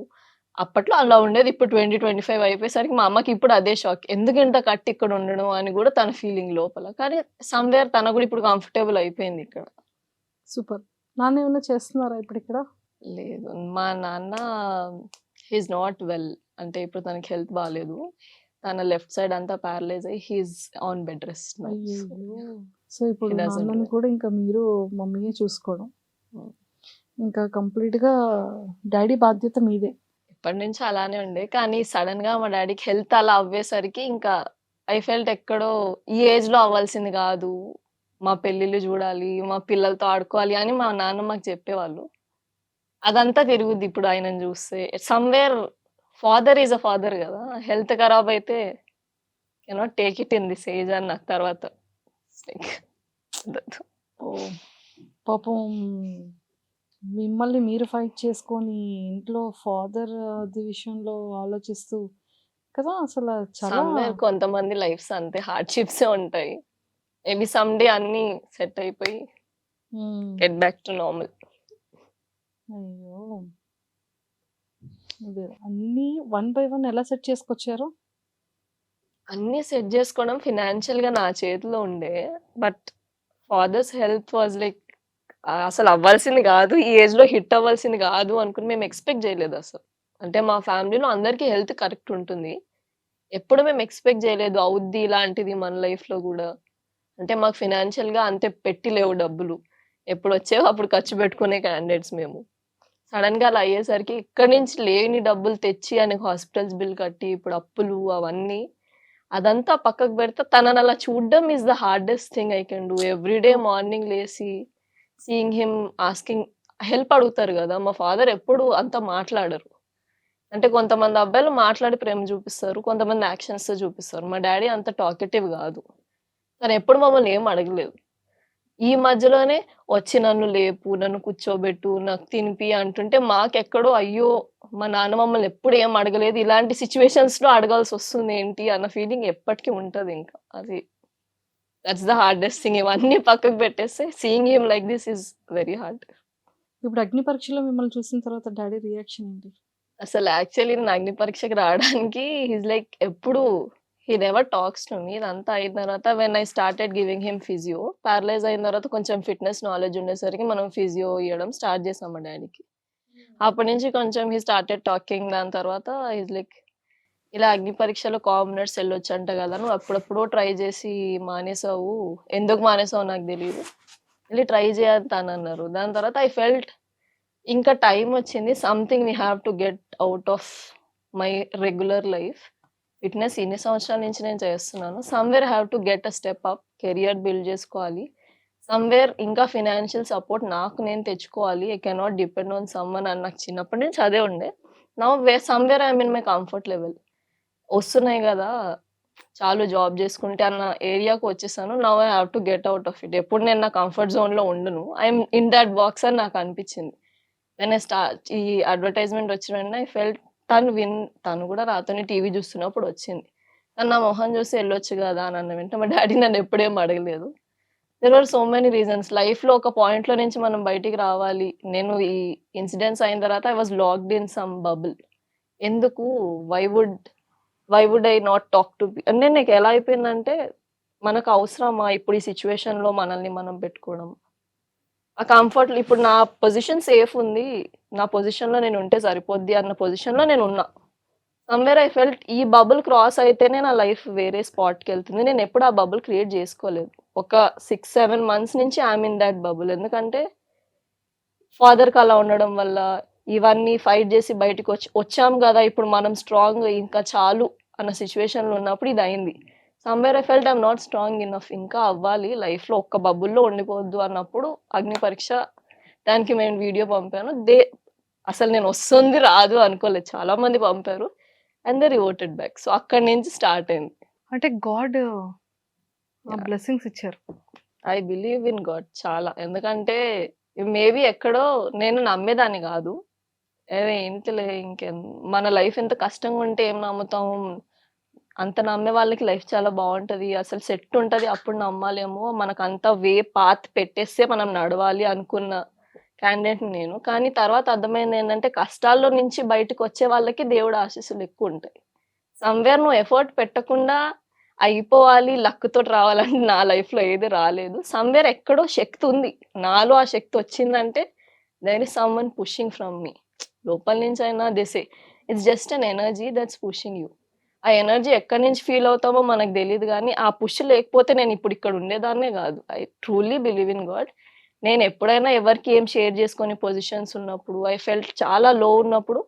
అప్పట్లో అలా ఉండేది. ఇప్పుడు 20, 25 అయిపోయేసరికి మా అమ్మకి ఇప్పుడు అదే షాక్. ఎందుకింత కట్టి ఇక్కడ ఉండడం అని గూడా తన ఫీలింగ్ లోపల. కానీ సమ్‌వేర్ తనకు గూడా ఇప్పుడు కంఫర్టబుల్ అయిపోయింది ఇక్కడ. సూపర్. నాన్న ఏమన్నా చేస్తున్నారా ఇప్పుడు ఇక్కడ? లేదు. మా నాన్న హి ఈస్ నాట్ వెల్. అంటే ఇప్పుడు తనకి హెల్త్ బాలేదు. తన లెఫ్ట్ సైడ్ అంతా పారలైజ్ అయ్యి he is on bed rest now. అయ్యయ్యో! సో ఇప్పుడు He doesn't నాన్నని do it. కూడా ఇంకా మీరు మమ్మీయే చూసుకోవడం. హ్మ్. ఇంకా కంప్లీట్‌గా డాడీ బాధ్యత మీదే. ఇప్పటినుంచి అలానే ఉండే. కానీ సడెన్‌గా మా డ్యాడీకి హెల్త్ అలా అవ్వేసరికి ఇంకా ఐ ఫెల్ట్ ఎక్కడో ఈ ఏజ్‌లో అవ్వాల్సింది గాదు. మా పెళ్ళిళ్ళు జూడాలి, మా పిల్లలతో ఆడుకోవాలి అని మా నాన్న మాకు చెప్పేవాళ్ళు. అదంతా తిరుగుద్ది ఇప్పుడు ఆయనను జూస్తే. Somewhere father is a father గదా! హెల్త్ ఖరాబ్ అయితే cannot take it in this age అని నాకు తర్వాత లైక్ ఓహ్! పాపం మిమ్మల్ని మీరు ఫైట్ చేసుకొని ఇంట్లో ఫాదర్ అది విషయంలో ఆలోచిస్తూ కదా! అసల చాలా సమ్‌వేర్ కొంతమంది లైఫ్స్ అంతే హార్డ్‌షిప్సే ఉంటాయి. మేబీ సమ్ డే అన్నీ సెట్ అయిపోయి hmm. Get back to normal. అయ్యో! అదే అన్నీ వన్ బై వన్ ఎలా సెట్ చేసుకొచ్చారు? అన్నీ సెట్ జేసుకోవడం ఫినాన్షియల్‌గా నా చేతిలో ఉండే. But father's health was like అసలు అవ్వాల్సింది గాదు. ఈ ఏజ్‌లో హిట్ అవ్వాల్సింది గాదు అనుకుని మేము ఎక్స్‌పెక్ట్ జేయలేదసలు. అంటే మా ఫ్యామిలీలో అందరికీ హెల్త్ కరెక్ట్ ఉంటుంది. ఎప్పుడు మేము ఎక్స్‌పెక్ట్ జేయలేదు అవుద్ది ఇలాంటిది మన లైఫ్‌లో గూడా. అంటే మాకు ఫినాన్షియల్‌గా అంతే పెట్టి లేవు డబ్బులు. ఎప్పుడొచ్చేవో అప్పుడు ఖర్చు పెట్టుకునే క్యాండిడేట్స్ మేము. సడెన్‌గా అలా అయ్యేసరికి ఇక్కడి నుంచి లేని డబ్బులు తెచ్చి ఆయనకి హాస్పిటల్స్ బిల్ కట్టి, ఇప్పుడు అప్పులు అవన్నీ అదంతా పక్కకు పెడితే తననలా చూడడం is the hardest thing I can do. Every day morning లేసి సీయింగ్ హిమ్ ఆస్కింగ్ హెల్ప్ అడుగుతారు గదా! మా ఫాదర్ ఎప్పుడు అంత మాట్లాడరు. అంటే కొంతమంది అబ్బాయిలు మాట్లాడి ప్రేమ చూపిస్తారు. కొంతమంది యాక్షన్స్‌తో చూపిస్తారు. మా డ్యాడీ అంత టాకటివ్ గాదు. తనెప్పుడు మమ్మల్ని ఏం అడగలేదు. ఈ మధ్యలోనే వచ్చి నన్ను లేపు, నన్ను కూర్చోబెట్టు, నాకు తినిపి అంటుంటే మాకెక్కడో అయ్యో! మా నాన్న మమ్మల్ని ఎప్పుడు ఏం అడగలేదు. ఇలాంటి సిట్యుయేషన్స్‌లో అడగాల్సొస్తుంది ఏంటి అన్న ఫీలింగ్ ఎప్పటికి ఉంటదింక. అది దట్స్ ద హార్డెస్ట్ థింగ్. ఇవన్నీ పక్కకు పెట్టేస్తే seeing him like this is very hard. ఇప్పుడు అగ్ని పరీక్షలో మిమ్మల్ని చూసిన తర్వాత డ్యాడీ రియాక్షన్ ఏంటి? అసలు యాక్చువల్లీ నేను అగ్ని పరీక్షకి రావడానికి హీస్ లైక్ ఎప్పుడు he never talks to me. ఇదంతా అయిన తర్వాత when I started giving him physio, paralyse అయిన తర్వాత కొంచెం ఫిట్‌నెస్ నాలెడ్జ్ ఉండేసరికి మనం ఫిజియో ఇయ్యడం స్టార్ట్ చేసాం మా డ్యాడీకి. అప్పటి నుంచి కొంచెం హీ స్టార్టెడ్ టాకింగ్. దాని తర్వాత హీస్ లైక్ ఇలా అగ్ని పరీక్షలో కామనర్స్ ఎళ్ళొచ్చంట గదా! నువ్వు అప్పుడెప్పుడో ట్రై చేసి మానేసావు. ఎందుకు మానేసావో నాకు తెలీదు. ఎళ్లి ట్రై చెయ్యి అని తనన్నారు. దాని తర్వాత ఐ ఫెల్ట్ ఇంకా టైమొచ్చింది. Something we have to get out of my regular life. Fitness ఇన్ని సంవత్సరాల నుంచి నేను చేస్తున్నాను. Somewhere I have to get a step up. Career build చేసుకోవాలి. సమ్‌వేర్ ఇంకా ఫైనాన్షియల్ సపోర్ట్ నాకు నేను తెచ్చుకోవాలి. I cannot depend on someone అని నాకు చిన్నప్పటి నుంచి అదే ఉండే. Now somewhere I am in my comfort level. వస్తున్నాయి గదా! చాలు జాబ్ జేసుకుంటే అన్న ఏరియాకి వచ్చేసాను. Now I have to get out of it. ఎప్పుడు నేను నా కంఫర్ట్ జోన్‌లో ఉండను. I am in that box అని నాకు అనిపించింది. వెన్ ఐ ఈ అడ్వర్టైజ్‌మెంట్ వచ్చిన వెంటనే ఐ ఫెల్ట్ తను గూడా నాతోనే టీవీ చూస్తున్నప్పుడు వచ్చింది. తను నా మొహం చూసి ఎళ్ళొచ్చు గదా! అని అన్న వెంటనే మా డ్యాడీ నన్ను ఎప్పుడేం అడగలేదు. There are so many reasons. లైఫ్‌లో ఒక పాయింట్‌లో నుంచి మనం బయటికి రావాలి. నేను ఈ ఇన్సిడెంట్స్ అయిన తర్వాత I was locked in some bubble. ఎందుకు why would I not talk to అంటే నీకెలా అయిపోయిందంటే, మనకు అవసరమా ఇప్పుడు ఈ సిట్యుయేషన్‌లో మనల్ని మనం పెట్టుకోవడం? ఆ కంఫర్ట్‌లో ఇప్పుడు నా పొజిషన్ సేఫ్ ఉంది. నా పొజిషన్‌లో నేను ఉంటే సరిపోద్ది అన్న పొజిషన్‌లో నేనున్నా. సమ్‌వేర్ ఐ ఫెల్ట్ ఈ బబుల్ క్రాస్ అయితేనే నా లైఫ్ వేరే స్పాట్‌కెళ్తుంది. నేనెప్పుడు ఆ బబుల్ క్రియేట్ జేసుకోలేదు. ఒక 6, 7 మంత్స్ నుంచి I am in that bubble. ఎందుకంటే ఫాదర్‌కి అలా ఉండడం వల్ల, ఇవన్నీ ఫైట్ జేసి వచ్చాం గదా! ఇప్పుడు మనం స్ట్రాంగ్ ఇంకా చాలు అన్న సిట్యుయేషన్‌లో ఉన్నప్పుడు ఇదయింది. Somewhere I felt I'm not strong enough. ఇంకా అవ్వాలి లైఫ్‌లో ఒక్క బబుల్‌లో ఉండిపోవద్దు అన్నప్పుడు అగ్ని పరీక్ష దానికి నేను వీడియో పంపాను. అసలు నేను వస్తుంది రాదు అనుకోలేదు. చాలా మంది పంపారు. And they reverted back. So, అక్కడి నుంచి స్టార్ట్ అయింది. అంటే గాడ్ యాహ్! బ్లెస్సింగ్స్ ఇచ్చారు. ఐ బిలీవ్ ఇన్ గాడ్ చాలా. ఎందుకంటే మేబీ ఎక్కడో నేను నమ్మేదాన్ని గాదు. ఏంటిలే మన లైఫ్ ఎంత కష్టంగా ఉంటే ఏం నమ్ముతాం. అంత నమ్మే వాళ్ళకి లైఫ్ చాలా బావుంటది. అసలు సెట్ ఉంటది. అప్పుడు నమ్మాలేమో. మనకంత పాత్ పెట్టేస్తే మనం నడవాలి అనుకున్న క్యాండిడేట్‌ని నేను. కానీ తర్వాత అర్థమైందేంటంటే కష్టాల్లో నుంచి బయటకొచ్చే వాళ్ళకి దేవుడి ఆశీస్సులు ఎక్కువుంటాయి. సమ్‌వేర్ నువ్వు ఎఫర్ట్ పెట్టకుండా అయిపోవాలి, లక్‌తోటి రావాలంటే నా లైఫ్‌లో ఏది రాలేదు. సమ్‌వేర్ ఎక్కడో శక్తి ఉంది. నాలో ఆ శక్తి వచ్చిందంటే there is someone pushing from me. లోపల నుంచైనా they say it's just an energy that's pushing you. ఆ ఎనర్జీ ఎక్కడి నుంచి ఫీల్ అవుతామో మనకు తెలీదు గానీ, ఆ పుష్ లేకపోతే నేను ఇప్పుడు ఇక్కడ ఉండేదాన్నే గాదు. I truly believe in God. నేను ఎప్పుడైనా ఎవరికీ ఏం షేర్ చేసుకోని పొజిషన్స్ ఉన్నప్పుడు, ఐ ఫెల్ట్ చాలా లో ఉన్నప్పుడు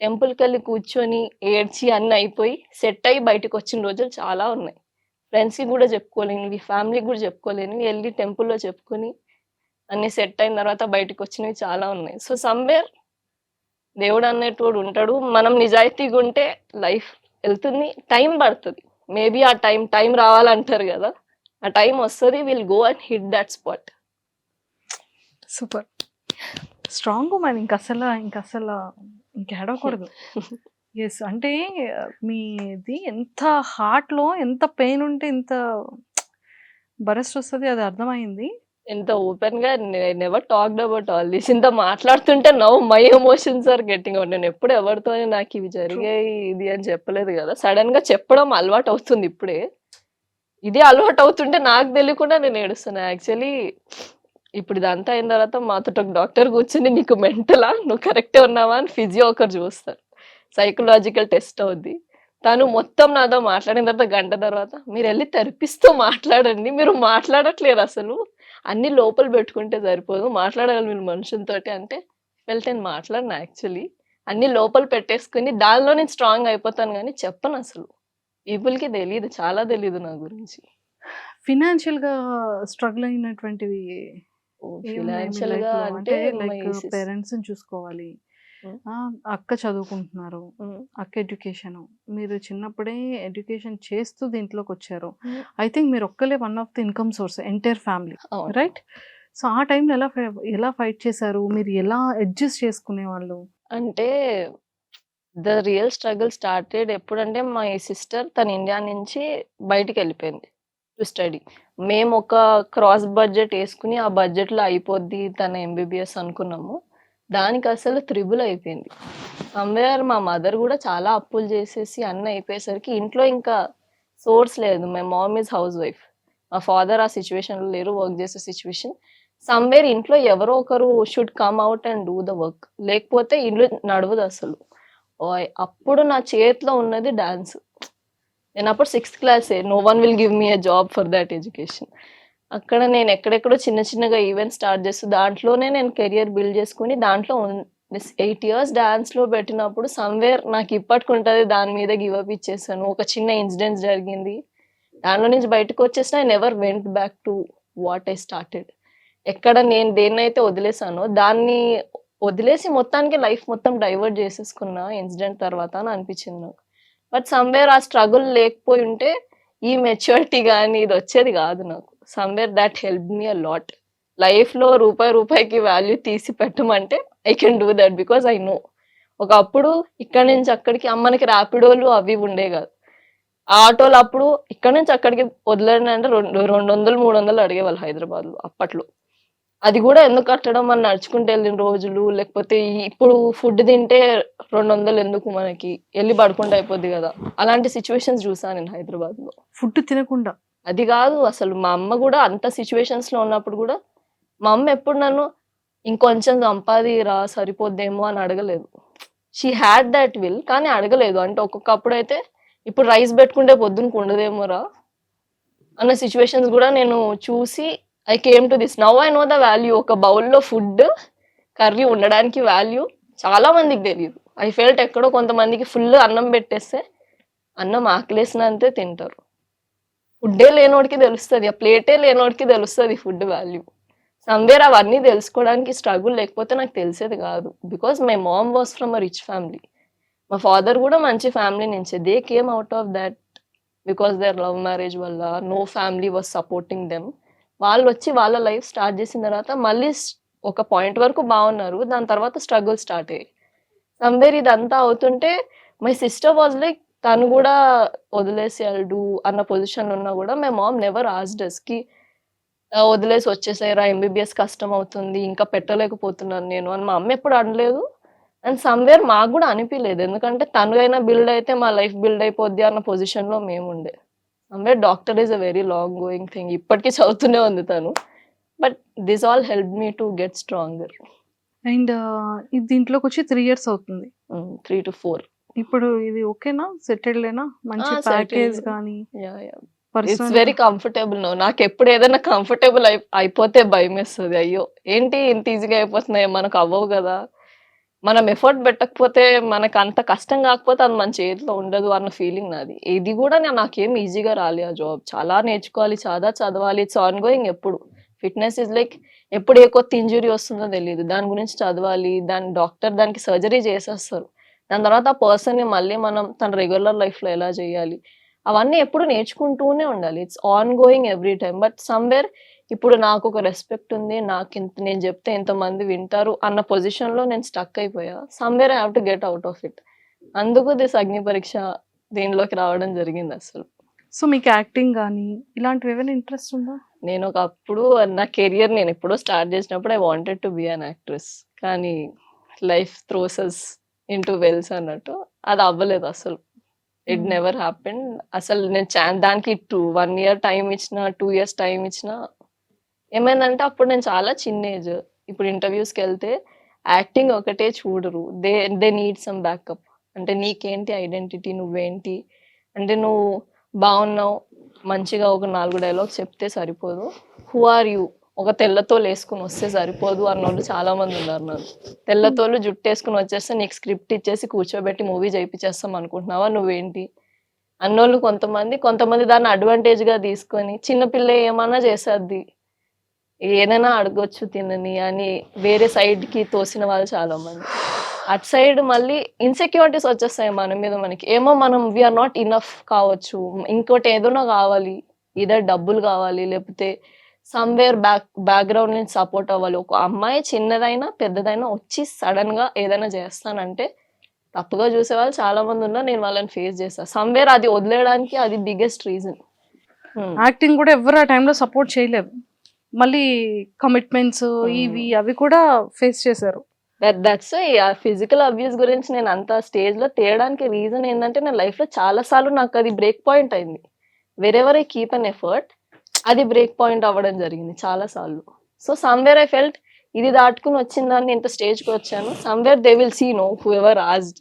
టెంపుల్‌కెళ్ళి కూర్చొని, ఏడ్చి అన్నీ అయిపోయి, సెట్ అయ్యి బయటకొచ్చిన రోజులు చాలా ఉన్నాయి. ఫ్రెండ్స్‌కి గూడా చెప్పుకోలేనివి, ఫ్యామిలీకి గూడా చెప్పుకోలేనివి, ఎళ్లి టెంపుల్‌లో చెప్పుకొని, అన్నీ సెట్ అయిన తర్వాత బయటకొచ్చినవి చాలా ఉన్నాయి. సో, సమ్‌వేర్ దేవుడనేటోడు ఉంటాడు. మనం నిజాయితీగుంటే లైఫ్ ఎళ్తుంది. టైం పడతది. మేబీ ఆ టైం రావాలంటారు గదా! ఆ టైం వస్తది. Will go and hit that spot. Super. Strong women ఇంకసల ఏడవకూడదు. యెస్. అంటే మీది ఎంత హార్ట్‌లో ఎంత పెయిన్ ఉంటే ఇంత బరస్ట్ వస్తది అది అర్థమయింది. ఎంత ఓపెన్‌గా never talked about all this. ఇంత మాట్లాడుతుంటే now my emotions are getting out. నేనెప్పుడు ఎవరితోని నాకివి ట్రూ. జరిగాయి, ఇది అని చెప్పలేదు గదా! సడెన్‌గా చెప్పడం అలవాటవుతుంది ఇప్పుడే. ఇదే అలవాటవుతుంటే నాకు తెలియకుండా నేను ఏడుస్తున్నా. యాక్చువల్లీ ఇప్పుడు ఇదంతా అయిన తర్వాత మాతోటి ఒక డాక్టర్ కూర్చొని "నీకు మెంటలా? నువ్వు కరెక్టే ఉన్నావా?" అని ఫిజియో ఒకరు చూస్తారు. సైకలాజికల్ టెస్ట్ అవుద్ది. తను మొత్తం నాతో మాట్లాడిన తర్వాత గంట తర్వాత "మీరెళ్లి థెరపిస్ట్‌తో మాట్లాడండి. మీరు మాట్లాడట్లేదసలు. అన్నీ లోపల పెట్టుకుంటే సరిపోదు. మాట్లాడాలి మీరు మనుషులతోటి" అంటే నేను మాట్లాడను యాక్చువల్లీ. అన్నీ లోపల పెట్టేసుకొని దానిలో నేను స్ట్రాంగ్ అయిపోతాను గానీ చెప్పనసలు. పీపుల్‌కి తెలీదు. చాలా తెలీదు నా గురించి. ఫినాన్షియల్‌గా స్ట్రగుల్ అయినటువంటివి ఓహ్! ఏమున్నాయి మీ ఫినాన్షియల్‌గా లైఫ్‌లో? అంటే అంటే మై లైక్ పేరెంట్స్‌ని చూసుకోవాలి. అక్క చదువుకుంటున్నారు, అక్క ఎడ్యుకేషన్, మీరు చిన్నప్పుడే ఎడ్యుకేషన్ చేస్తూ దీంట్లోకి వచ్చారు. ఐ థింక్ మీరు ఒక్కలే one of the income source entire family, అవును. రైట్? సో ఆ టైంలో ఎలా ఫైట్ చేశారు, మీరు ఎలా అడ్జస్ట్ చేసుకునేవాళ్ళు? అంటే ద రియల్ స్ట్రగుల్ స్టార్టెడ్ ఎప్పుడంటే మై సిస్టర్ తన ఇండియా నుంచి బయటికి వెళ్ళిపోయింది టు స్టడీ. మేము ఒక క్రాస్ బడ్జెట్ వేసుకుని ఆ బడ్జెట్లో అయిపోద్ది తన ఎంబీబీఎస్ అనుకున్నాము. దానికి అసలు త్రిబుల్ అయిపోయింది. సమ్వేర్ మా మదర్ కూడా చాలా అప్పులు చేసేసి అన్నీ అయిపోయేసరికి ఇంట్లో ఇంకా సోర్స్ లేదు. My mom is house wife, మా ఫాదర్ ఆ సిచ్యువేషన్లో లేరు, వర్క్ చేసే సిచ్యువేషన్. సమ్వేర్ ఇంట్లో ఎవరో ఒకరు should come out and do the work, లేకపోతే ఇల్లు నడవదు అసలు. అప్పుడు నా చేతిలో ఉన్నది డాన్స్. నేను అప్పుడు 6th క్లాసే. No one will give me a job for that education. అక్కడ నేను ఎక్కడెక్కడో చిన్న చిన్నగా ఈవెంట్ స్టార్ట్ చేస్తూ దాంట్లోనే నేను కెరియర్ బిల్డ్ చేసుకుని దాంట్లో 8 years డాన్స్లో పెట్టినప్పుడు సమ్వేర్ నాకు ఇప్పటికి ఉంటుంది దాని మీద గివప్ ఇచ్చేసాను. ఒక చిన్న ఇన్సిడెంట్ జరిగింది, దాంట్లో నుంచి బయటకు వచ్చేసిన I never went back to what I started. ఎక్కడ నేను దేన్నైతే వదిలేసానో దాన్ని వదిలేసి మొత్తానికి లైఫ్ మొత్తం డైవర్ట్ చేసేసుకున్న ఇన్సిడెంట్ తర్వాత అని అనిపించింది నాకు. బట్ సమ్వేర్ ఆ స్ట్రగుల్ లేకపోయి ఉంటే ఈ మెచ్యూరిటీ కానీ ఇది వచ్చేది కాదు నాకు. Somewhere that help me a lot. లైఫ్లో రూపాయికి వాల్యూ తీసి పెట్టమంటే I can do that because I know. ఒకప్పుడు ఇక్కడ నుంచి అక్కడికి మనకి ర్యాపిడోలు అవి ఉండే కాదు, ఆటోలు అప్పుడు ఇక్కడ నుంచి అక్కడికి వదిలేండి అంటే 200-300 అడిగేవాళ్ళు హైదరాబాద్లో అప్పట్లో. అది కూడా ఎందుకు కట్టడం, మనం నడుచుకుంటూ వెళ్ళిన రోజులు, లేకపోతే ఇప్పుడు ఫుడ్ తింటే 200 ఎందుకు మనకి, వెళ్ళి పడుకుంటే అయిపోద్ది కదా, అలాంటి సిచ్యువేషన్స్ చూసాను నేను హైదరాబాద్లో. ఫుడ్ తినకుండా? అది కాదు అసలు, మా అమ్మ కూడా అంత సిచ్యువేషన్స్లో ఉన్నప్పుడు కూడా మా అమ్మ ఎప్పుడు నన్ను ఇంకొంచెం సంపాదిరా సరిపోద్దేమో అని అడగలేదు. షీ హ్యాడ్ దట్ విల్, కానీ అడగలేదు. అంటే ఒక్కొక్కప్పుడు అయితే ఇప్పుడు రైస్ పెట్టుకుంటే పొద్దునకు ఉండదేమోరా అన్న సిచ్యువేషన్స్ కూడా నేను చూసి I came to this. Now I know the value. ఒక బౌల్లో ఫుడ్ కర్రీ ఉండడానికి వాల్యూ చాలా మందికి తెలియదు. ఐ ఫెల్ట్ ఎక్కడో కొంతమందికి ఫుల్ అన్నం పెట్టేస్తే అన్నం ఆకలేసినంతే తింటారు. ఫుడ్డే లేనోడికి తెలుస్తుంది, ఆ ప్లేటే లేనోడికి తెలుస్తుంది ఫుడ్ వాల్యూ. సమ్వేర్ అవన్నీ తెలుసుకోవడానికి స్ట్రగుల్ లేకపోతే నాకు తెలిసేది కాదు. Because my mom was from a rich family, మా ఫాదర్ కూడా మంచి ఫ్యామిలీ నుంచే. They came out of that because their love marriage వల్ల no family was supporting them. వాళ్ళు వచ్చి వాళ్ళ లైఫ్ స్టార్ట్ చేసిన తర్వాత మళ్ళీ ఒక పాయింట్ వరకు బాగున్నారు, దాని తర్వాత స్ట్రగుల్ స్టార్ట్ అయ్యాయి. సమ్వేర్ ఇదంతా అవుతుంటే మై సిస్టర్ వాజ్ లైక్, తను కూడా వదిలేసి అల్డు అన్న పొజిషన్లో ఉన్నా కూడా my mom never asked us కి వదిలేసి వచ్చేసారా, ఎంబీబీఎస్ కష్టం అవుతుంది, ఇంకా పెట్టలేకపోతున్నాను నేను అని మా అమ్మ ఎప్పుడు అనలేదు. అండ్ సమ్వేర్ మాకు కూడా అనిపించలేదు, ఎందుకంటే తనుగైనా బిల్డ్ అయితే మా లైఫ్ బిల్డ్ అయిపోద్ది అన్న పొజిషన్లో మేము ఉండే. Somewhere doctor is a very long going thing, ఇప్పటికీ చదువుతూనే ఉంది తను. But this all help me to get stronger. And దీంట్లోకి వచ్చి 3 years అవుతుంది. 3 to 4. ఇప్పుడు ఇది ఓకేనా, సెటిల్డేనా, మంచి ప్యాకేజ్ కానీ? It's very comfortable no. నాకు ఎప్పుడు ఏదైనా కంఫర్టబుల్ అయిపోతే భయం వేస్తుంది. అయ్యో ఏంటి ఇంత ఈజీగా అయిపోతున్నాయి, మనకు అవ్వవు కదా, మనం ఎఫర్ట్ పెట్టకపోతే, మనకు అంత కష్టం కాకపోతే అది మన చేతిలో ఉండదు అన్న ఫీలింగ్ నాది. ఇది కూడా నాకేం ఈజీగా రాలే ఆ జాబ్. చాలా నేర్చుకోవాలి, చాలా చదవాలి. It's on going. ఎప్పుడు ఫిట్నెస్ ఇస్ లైక్, ఎప్పుడు ఏ కొత్త ఇంజురీ వస్తుందో తెలియదు, దాని గురించి చదవాలి, దాని డాక్టర్ దానికి సర్జరీ చేసేస్తారు, దాని తర్వాత ఆ పర్సన్ని మళ్ళీ మనం తన రెగ్యులర్ లైఫ్లో ఎలా చేయాలి అవన్నీ ఎప్పుడు నేర్చుకుంటూనే ఉండాలి. It's on going every time. But somewhere ఇప్పుడు నాకు ఒక రెస్పెక్ట్ ఉంది, నాకు నేను చెప్తే ఎంతమంది వింటారు అన్న పొజిషన్లో నేను స్టక్ అయిపోయా. Somewhere I have to get out of it. అందుకు దిస్ అగ్ని పరీక్ష దీనిలోకి రావడం జరిగింది అసలు. సో మీకు యాక్టింగ్ కానీ ఇలాంటివి ఏమైనా ఇంట్రెస్ట్ ఉందా? నేను ఒకప్పుడు నా కెరియర్ నేను ఎప్పుడో స్టార్ట్ చేసినప్పుడు I wanted to be an actress, కానీ life throws us into wells అన్నట్టు అది అవ్వలేదు అసలు. It never happen. అసలు నేను దానికి 1 year టైం ఇచ్చిన, 2 years టైం ఇచ్చిన, ఏమైందంటే అప్పుడు నేను చాలా చిన్న ఏజ్. ఇప్పుడు ఇంటర్వ్యూస్కి వెళ్తే యాక్టింగ్ ఒకటే చూడరు, దే నీడ్ సమ్ బ్యాకప్. అంటే నీకేంటి ఐడెంటిటీ, నువ్వేంటి, అంటే నువ్వు బాగున్నావు, మంచిగా ఒక 4 డైలాగ్స్ చెప్తే సరిపోదు, హూ ఆర్ యూ, ఒక తెల్లతోలు వేసుకుని వస్తే సరిపోదు అన్నోళ్ళు చాలా మంది ఉన్నారు. నాకు తెల్లతోలు జుట్టు వేసుకుని వచ్చేస్తే నీకు స్క్రిప్ట్ ఇచ్చేసి కూర్చోబెట్టి మూవీ చేయించేస్తాం అనుకుంటున్నావా, నువ్వేంటి అన్నోళ్ళు కొంతమంది దాన్ని అడ్వాంటేజ్గా తీసుకొని చిన్నపిల్ల ఏమన్నా చేసేద్ది, ఏదైనా అడగొచ్చు తినని అని వేరే సైడ్కి తోసిన వాళ్ళు చాలా మంది. అటు సైడ్ మళ్ళీ ఇన్సెక్యూరిటీస్ వచ్చేస్తాయి మన మీద మనకి. ఏమో మనం వీఆర్ నాట్ ఇనఫ్ కావచ్చు, ఇంకోటి ఏదైనా కావాలి, ఇదే డబ్బులు కావాలి, లేకపోతే సమ్వేర్ బ్యాక్గ్రౌండ్ నుంచి సపోర్ట్ అవ్వాలి. ఒక అమ్మాయి చిన్నదైనా పెద్దదైనా వచ్చి సడన్ గా ఏదైనా చేస్తానంటే తప్పుగా చూసేవాళ్ళు చాలా మంది ఉన్నారు. నేను వాళ్ళని ఫేస్ చేస్తాను. సమ్వేర్ అది వదిలేయడానికి అది బిగ్గెస్ట్ రీజన్. యాక్టింగ్ కూడా ఎవరు ఆ టైంలో సపోర్ట్ చేయలేదు. మళ్ళీ కమిట్మెంట్స్ ఇవి అవి కూడా ఫేస్ చేశారు. దట్స్ ఫిజికల్ అబ్యూస్ గురించి నేను అంత స్టేజ్ లో తేయడానికి రీజన్ ఏంటంటే, నా లైఫ్ లో చాలా సార్లు నాకు అది బ్రేక్ పాయింట్ అయింది. Wherever I keep an effort, అది బ్రేక్ పాయింట్ అవ్వడం జరిగింది చాలా సార్లు. సో సమ్వేర్ ఐ ఫెల్ట్ ఇది దాటుకుని వచ్చిందని ఇంత స్టేజ్కి వచ్చాను. Somewhere they will see no whoever asked.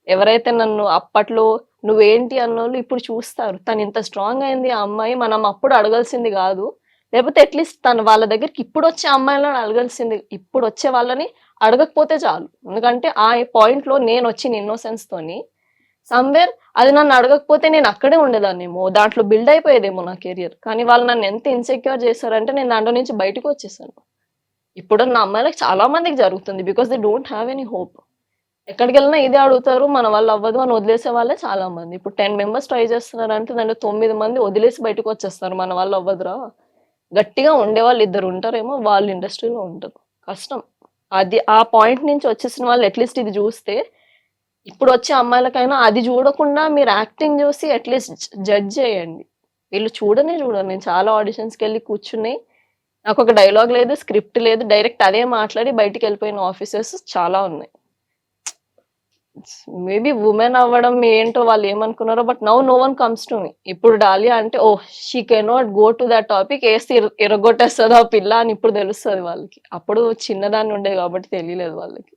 ఎవరైతే నన్ను అప్పట్లో నువ్వేంటి అన్నోళ్ళు ఇప్పుడు చూస్తారు. తను ఇంత స్ట్రాంగ్ అయింది ఆ అమ్మాయి, మనం అప్పుడు అడగాల్సింది కాదు, లేకపోతే అట్లీస్ట్ తను వాళ్ళ దగ్గరికి ఇప్పుడు వచ్చే అమ్మాయిలను అడగాల్సింది. ఇప్పుడు వచ్చే వాళ్ళని అడగకపోతే చాలు. ఎందుకంటే ఆ పాయింట్ లో నేను వచ్చిన ఇన్నోసెన్స్ తోని సమ్వేర్ అది నన్ను అడగకపోతే నేను అక్కడే ఉండేదాన్నేమో, దాంట్లో బిల్డ్ అయిపోయేదేమో నా కెరియర్. కానీ వాళ్ళు నన్ను ఎంత ఇన్సెక్యూర్ చేశారంటే నేను దాంట్లో నుంచి బయటకు వచ్చేసాను. ఇప్పుడు నా అమ్మాయిలకు చాలా మందికి జరుగుతుంది, because they don't have any hope. ఎక్కడికి వెళ్ళినా ఇదే అడుగుతారు, మన వాళ్ళు అవ్వదు అని వదిలేసే వాళ్ళే చాలా మంది. ఇప్పుడు 10 members ట్రై చేస్తున్నారు అంటే దాంట్లో 9 మంది వదిలేసి బయటకు వచ్చేస్తారు, మన వాళ్ళు అవ్వదురా. గట్టిగా ఉండేవాళ్ళు 2 ఉంటారేమో, వాళ్ళు ఇండస్ట్రీలో ఉంటారు. కష్టం. అది ఆ పాయింట్ నుంచి వచ్చేసిన వాళ్ళు అట్లీస్ట్ ఇది చూస్తే, ఇప్పుడు వచ్చే అమ్మాయిలకైనా అది చూడకుండా మీరు యాక్టింగ్ చూసి అట్లీస్ట్ జడ్జ్ చేయండి. వీళ్ళు చూడరు. నేను చాలా ఆడిషన్స్కి వెళ్ళి కూర్చుని నాకు ఒక డైలాగ్ లేదు, స్క్రిప్ట్ లేదు, డైరెక్ట్ అదే మాట్లాడి బయటికి వెళ్ళిపోయిన ఆఫీసర్స్ చాలా ఉన్నాయి. మేబీ ఉమెన్ అవ్వడం ఏంటో వాళ్ళు ఏమనుకున్నారో, but now no one comes to me. ఇప్పుడు డాలియా అంటే ఓ she cannot go to that topic, వేసి ఎరగొట్టేస్తుంది ఆ పిల్ల అని ఇప్పుడు తెలుస్తుంది వాళ్ళకి. అప్పుడు చిన్నదాన్ని ఉండేది కాబట్టి తెలియలేదు వాళ్ళకి.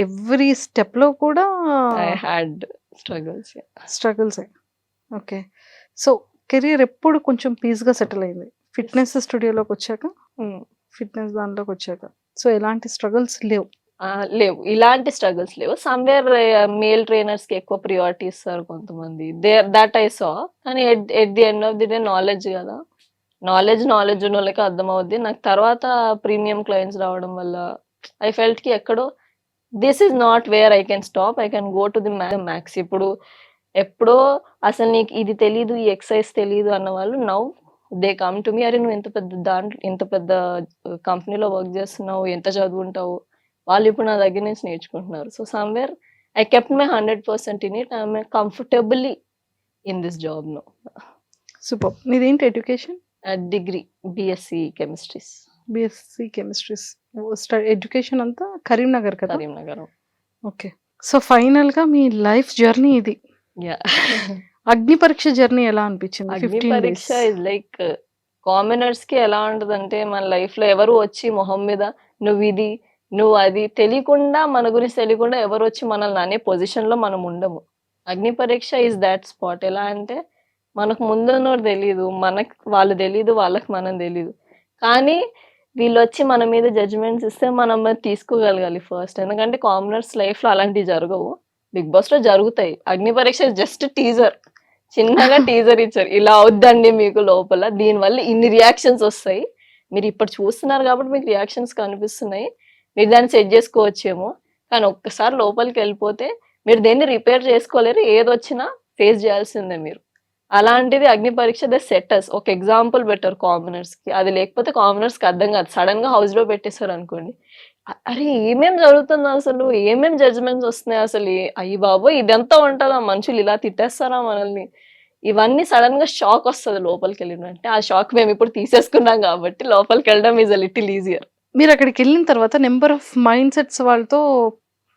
ఎవ్రీ స్టెప్ లో కూడా I had struggles. Okay, so career ఎప్పుడు కొంచెం పీస్ గా సెటిల్ అయింది ఫిట్నెస్ స్టూడియోలోకి వచ్చాక, ఫిట్నెస్ దాంట్లోకి వచ్చాక. సో ఎలాంటి స్ట్రగుల్స్ లేవు? లేవు, ఇలాంటి స్ట్రగుల్స్ లేవు. సమ్వేర్ మేల్ ట్రైనర్స్ కి ఎక్కువ ప్రియారిటీ ఇస్తారు కొంతమంది, దట్ ఐ సా. కానీ at the end of the day knowledge కదా, నాలెడ్జ్ ఉన్న వాళ్ళకి అర్థం అవుద్ది. నాకు తర్వాత ప్రీమియం క్లయింట్స్ రావడం వల్ల ఐ ఫెల్ట్ కి ఎక్కడో this is not where I can stop, I can go to the max. ఇప్పుడు ఎప్పుడో అసలు నీకు ఇది తెలీదు, ఈ ఎక్సర్సైజ్ తెలీదు అన్న వాళ్ళు now they come to me. అరే నువ్వు ఇంత పెద్ద కంపెనీలో వర్క్ చేస్తున్నావు, ఎంత చదువుంటావు, వాళ్ళు ఇప్పుడు నా దగ్గర నుంచి నేర్చుకుంటున్నారు. So somewhere I kept my 100% in it. I'm comfortably in this job no. Super. నీదేంటి education? Degree BSc chemistries. BSc chemistries. Education అంతా కరీంనగర్ కదా? కరీంనగర్. ఓకే, సో ఫైనల్ గా మీ లైఫ్ జర్నీ ఇది. అగ్ని పరీక్ష జర్నీ ఎలా అనిపించింది? అగ్ని పరీక్ష ఇస్ లైక్ కామనర్స్ కి ఎలా ఉంటదంటే, మన లైఫ్ లో ఎవరు వచ్చి మొహం మీద నువ్వు ఇది నువ్వు అది తెలియకుండా, మన గురించి తెలియకుండా ఎవరు వచ్చి మనల్ని అనే పొజిషన్ లో మనం ఉండము. అగ్ని పరీక్ష ఇస్ దాట్ స్పాట్. ఎలా అంటే మనకు ముందున్నోడు తెలీదు, మనకు వాళ్ళు తెలీదు, వాళ్ళకి మనం తెలీదు, కానీ వీళ్ళు వచ్చి మన మీద జడ్జిమెంట్స్ ఇస్తే మనం తీసుకోగలగాలి ఫస్ట్. ఎందుకంటే కామనర్స్ లైఫ్ లో అలాంటివి జరగవు, బిగ్ బాస్ లో జరుగుతాయి. అగ్ని పరీక్ష జస్ట్ టీజర్, చిన్నగా టీజర్ ఇచ్చారు, ఇలా అవుద్దండి మీకు లోపల, దీనివల్ల ఇన్ని రియాక్షన్స్ వస్తాయి, మీరు ఇప్పుడు చూస్తున్నారు కాబట్టి మీకు రియాక్షన్స్ కనిపిస్తున్నాయి, మీరు దాన్ని సెట్ చేసుకోవచ్చేమో, కానీ ఒక్కసారి లోపలికి వెళ్ళిపోతే మీరు దేన్ని రిపేర్ చేసుకోలేరు, ఏదొచ్చినా ఫేస్ చేయాల్సిందే మీరు. అలాంటిది అగ్ని పరీక్ష ద సెటర్స్ ఒక ఎగ్జాంపుల్ పెట్టారు కామనర్స్ కి. అది లేకపోతే కామనర్స్ కి అర్థం కాదు. సడన్ గా హౌస్ లో పెట్టేశారు అనుకోండి, అరే ఏమేం జరుగుతుంది అసలు, ఏమేం జడ్జిమెంట్స్ వస్తున్నాయి అసలు, అయ్యి బాబోయ్ ఇదంతా ఉంటుందా, మనుషులు ఇలా తిట్టేస్తారా మనల్ని, ఇవన్నీ సడన్ గా షాక్ వస్తుంది లోపలికి వెళ్ళినంటే. ఆ షాక్ మేము ఇప్పుడు తీసేసుకున్నాం కాబట్టి లోపలికి వెళ్ళడం ఈజ్ అ లిటిల్ ఈజియర్. మీరు అక్కడికి వెళ్ళిన తర్వాత నెంబర్ ఆఫ్ మైండ్ సెట్స్ వాళ్ళతో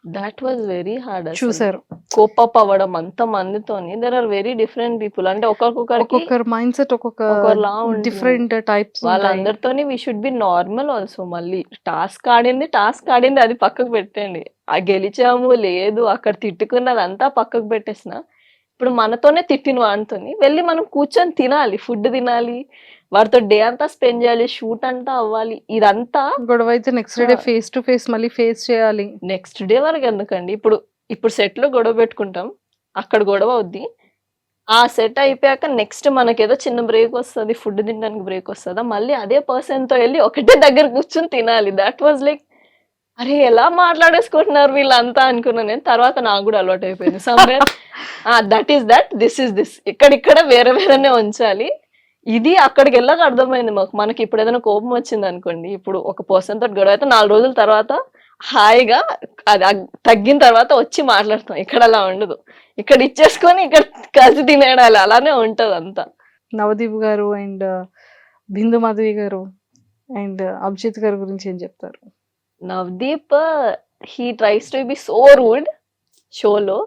దాట్ వాజ్ వెరీ హార్డ్. చూసారు కోప్ అప్ అవ్వడం అంత మందితోని, there are very different people. అంటే ఒక్కొక్కరు మైండ్ సెట్ ఒక్కొక్కలా డిఫరెంట్ టైప్స్. వాళ్ళందరితోని we should be normal also. మళ్ళీ టాస్క్ ఆడింది అది పక్కకు పెట్టండి, ఆ గెలిచాము లేదు అక్కడ తిట్టుకున్నది అంతా పక్కకు పెట్టేసిన, ఇప్పుడు మనతోనే తిట్టిన వాడితోని వెళ్ళి మనం కూర్చొని తినాలి, ఫుడ్ తినాలి, వాడితో డే అంతా స్పెండ్ చేయాలి, షూట్ అంతా అవ్వాలి. ఇదంతా గొడవ అయితే next day face to face మళ్ళీ ఫేస్ చేయాలి. నెక్స్ట్ డే వరకు ఎందుకండి, ఇప్పుడు సెట్ లో గొడవ పెట్టుకుంటాం, అక్కడ గొడవ అవుద్ది, ఆ సెట్ అయిపోయాక నెక్స్ట్ మనకేదో చిన్న బ్రేక్ వస్తుంది, ఫుడ్ తినడానికి బ్రేక్ వస్తుందా, మళ్ళీ అదే పర్సన్ తో వెళ్ళి ఒకటే దగ్గర కూర్చొని తినాలి. దట్ వాజ్ లైక్ అరే ఎలా మాట్లాడేసుకుంటున్నారు వీళ్ళంతా అనుకున్నాను నేను. తర్వాత నాకు కూడా అలవాటు అయిపోయింది. Somewhere that is that, this is this, ఇక్కడిక్కడ వేరే వేరేనే ఉంచాలి. ఇది అక్కడికి వెళ్ళాక అర్థమైంది మాకు. మనకి ఇప్పుడు ఏదైనా కోపం వచ్చింది అనుకోండి, ఇప్పుడు ఒక పర్సన్ తోటి గొడవ అయితే 4 రోజుల తర్వాత హాయిగా అది తగ్గిన తర్వాత వచ్చి మాట్లాడతాం. ఇక్కడ అలా ఉండదు. ఇక్కడ ఇచ్చేసుకొని ఇక్కడ కలిసి తినేడాలి, అలానే ఉంటది అంతా. నవదీప్ గారు అండ్ బిందు మాధవి గారు అండ్ అభిజిత్ గారి గురించి ఏం చెప్తారు? Navdeep he tries to be so rude షోలో.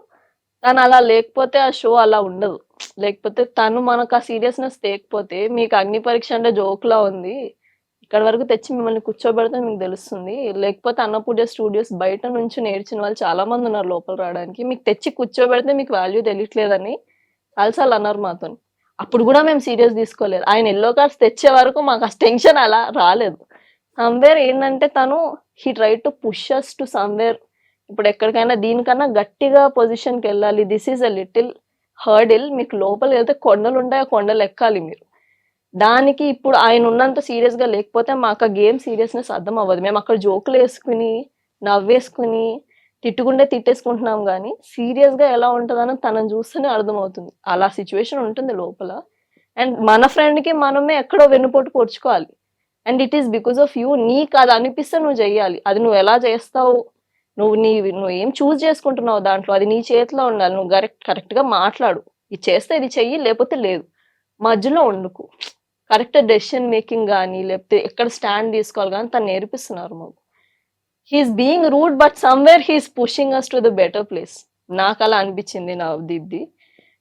తను అలా లేకపోతే ఆ షో అలా ఉండదు. లేకపోతే తను మనకు ఆ సీరియస్నెస్ తేకపోతే, మీకు అగ్ని పరీక్ష అంటే జోక్ లా ఉంది, ఇక్కడ వరకు తెచ్చి మిమ్మల్ని కూర్చోబెడితే మీకు తెలుస్తుంది. లేకపోతే అన్నపూర్ణ స్టూడియోస్ బయట నుంచి నేర్చిన వాళ్ళు చాలా మంది ఉన్నారు లోపల రావడానికి. మీకు తెచ్చి కూర్చోబెడితే మీకు వాల్యూ తెలియట్లేదని చాలాసార్లు అన్నారు మాతో. అప్పుడు కూడా మేము సీరియస్ తీసుకోలేదు. ఆయన ఎల్లో కార్డ్స్ తెచ్చే వరకు మాకు ఆ టెన్షన్ అలా రాలేదు. సమ్వేర్ ఏంటంటే తను he try to push us to somewhere. ఇప్పుడు ఎక్కడికైనా దీనికన్నా గట్టిగా పొజిషన్కి వెళ్ళాలి, this is a little hurdle, మీకు లోపలికి వెళ్తే కొండలు ఉంటాయి, ఆ కొండలు ఎక్కాలి మీరు. దానికి ఇప్పుడు ఆయన ఉన్నంత సీరియస్ గా లేకపోతే మాకు ఆ గేమ్ సీరియస్నెస్ అర్థం అవ్వదు. మేము అక్కడ జోకులు వేసుకుని నవ్వేసుకుని తిట్టుకుంటే తిట్టేసుకుంటున్నాం, కానీ సీరియస్ గా ఎలా ఉంటుందని తనని చూస్తేనే అర్థమవుతుంది. అలా సిచ్యువేషన్ ఉంటుంది లోపల. అండ్ మన ఫ్రెండ్ కి మనమే ఎక్కడో వెన్నుపోటు పొడుచుకోవాలి. And it is because of you. నీకు అది అనిపిస్తే నువ్వు చెయ్యాలి. అది నువ్వు ఎలా చేస్తావు, నువ్వు ఏం చూస్ చేసుకుంటున్నావు దాంట్లో, అది నీ చేతిలో ఉండాలి. నువ్వు కరెక్ట్ గా మాట్లాడు, ఇది చేస్తే ఇది చెయ్యి, లేకపోతే లేదు, మధ్యలో ఉండుకు. కరెక్ట్ డెసిషన్ మేకింగ్ కానీ, లేకపోతే ఎక్కడ స్టాండ్ తీసుకోవాలి కానీ తను నేర్పిస్తున్నారు మాకు. He's being rude but somewhere he's pushing us to the better place. నాకు అలా అనిపించింది నవదీప్ది.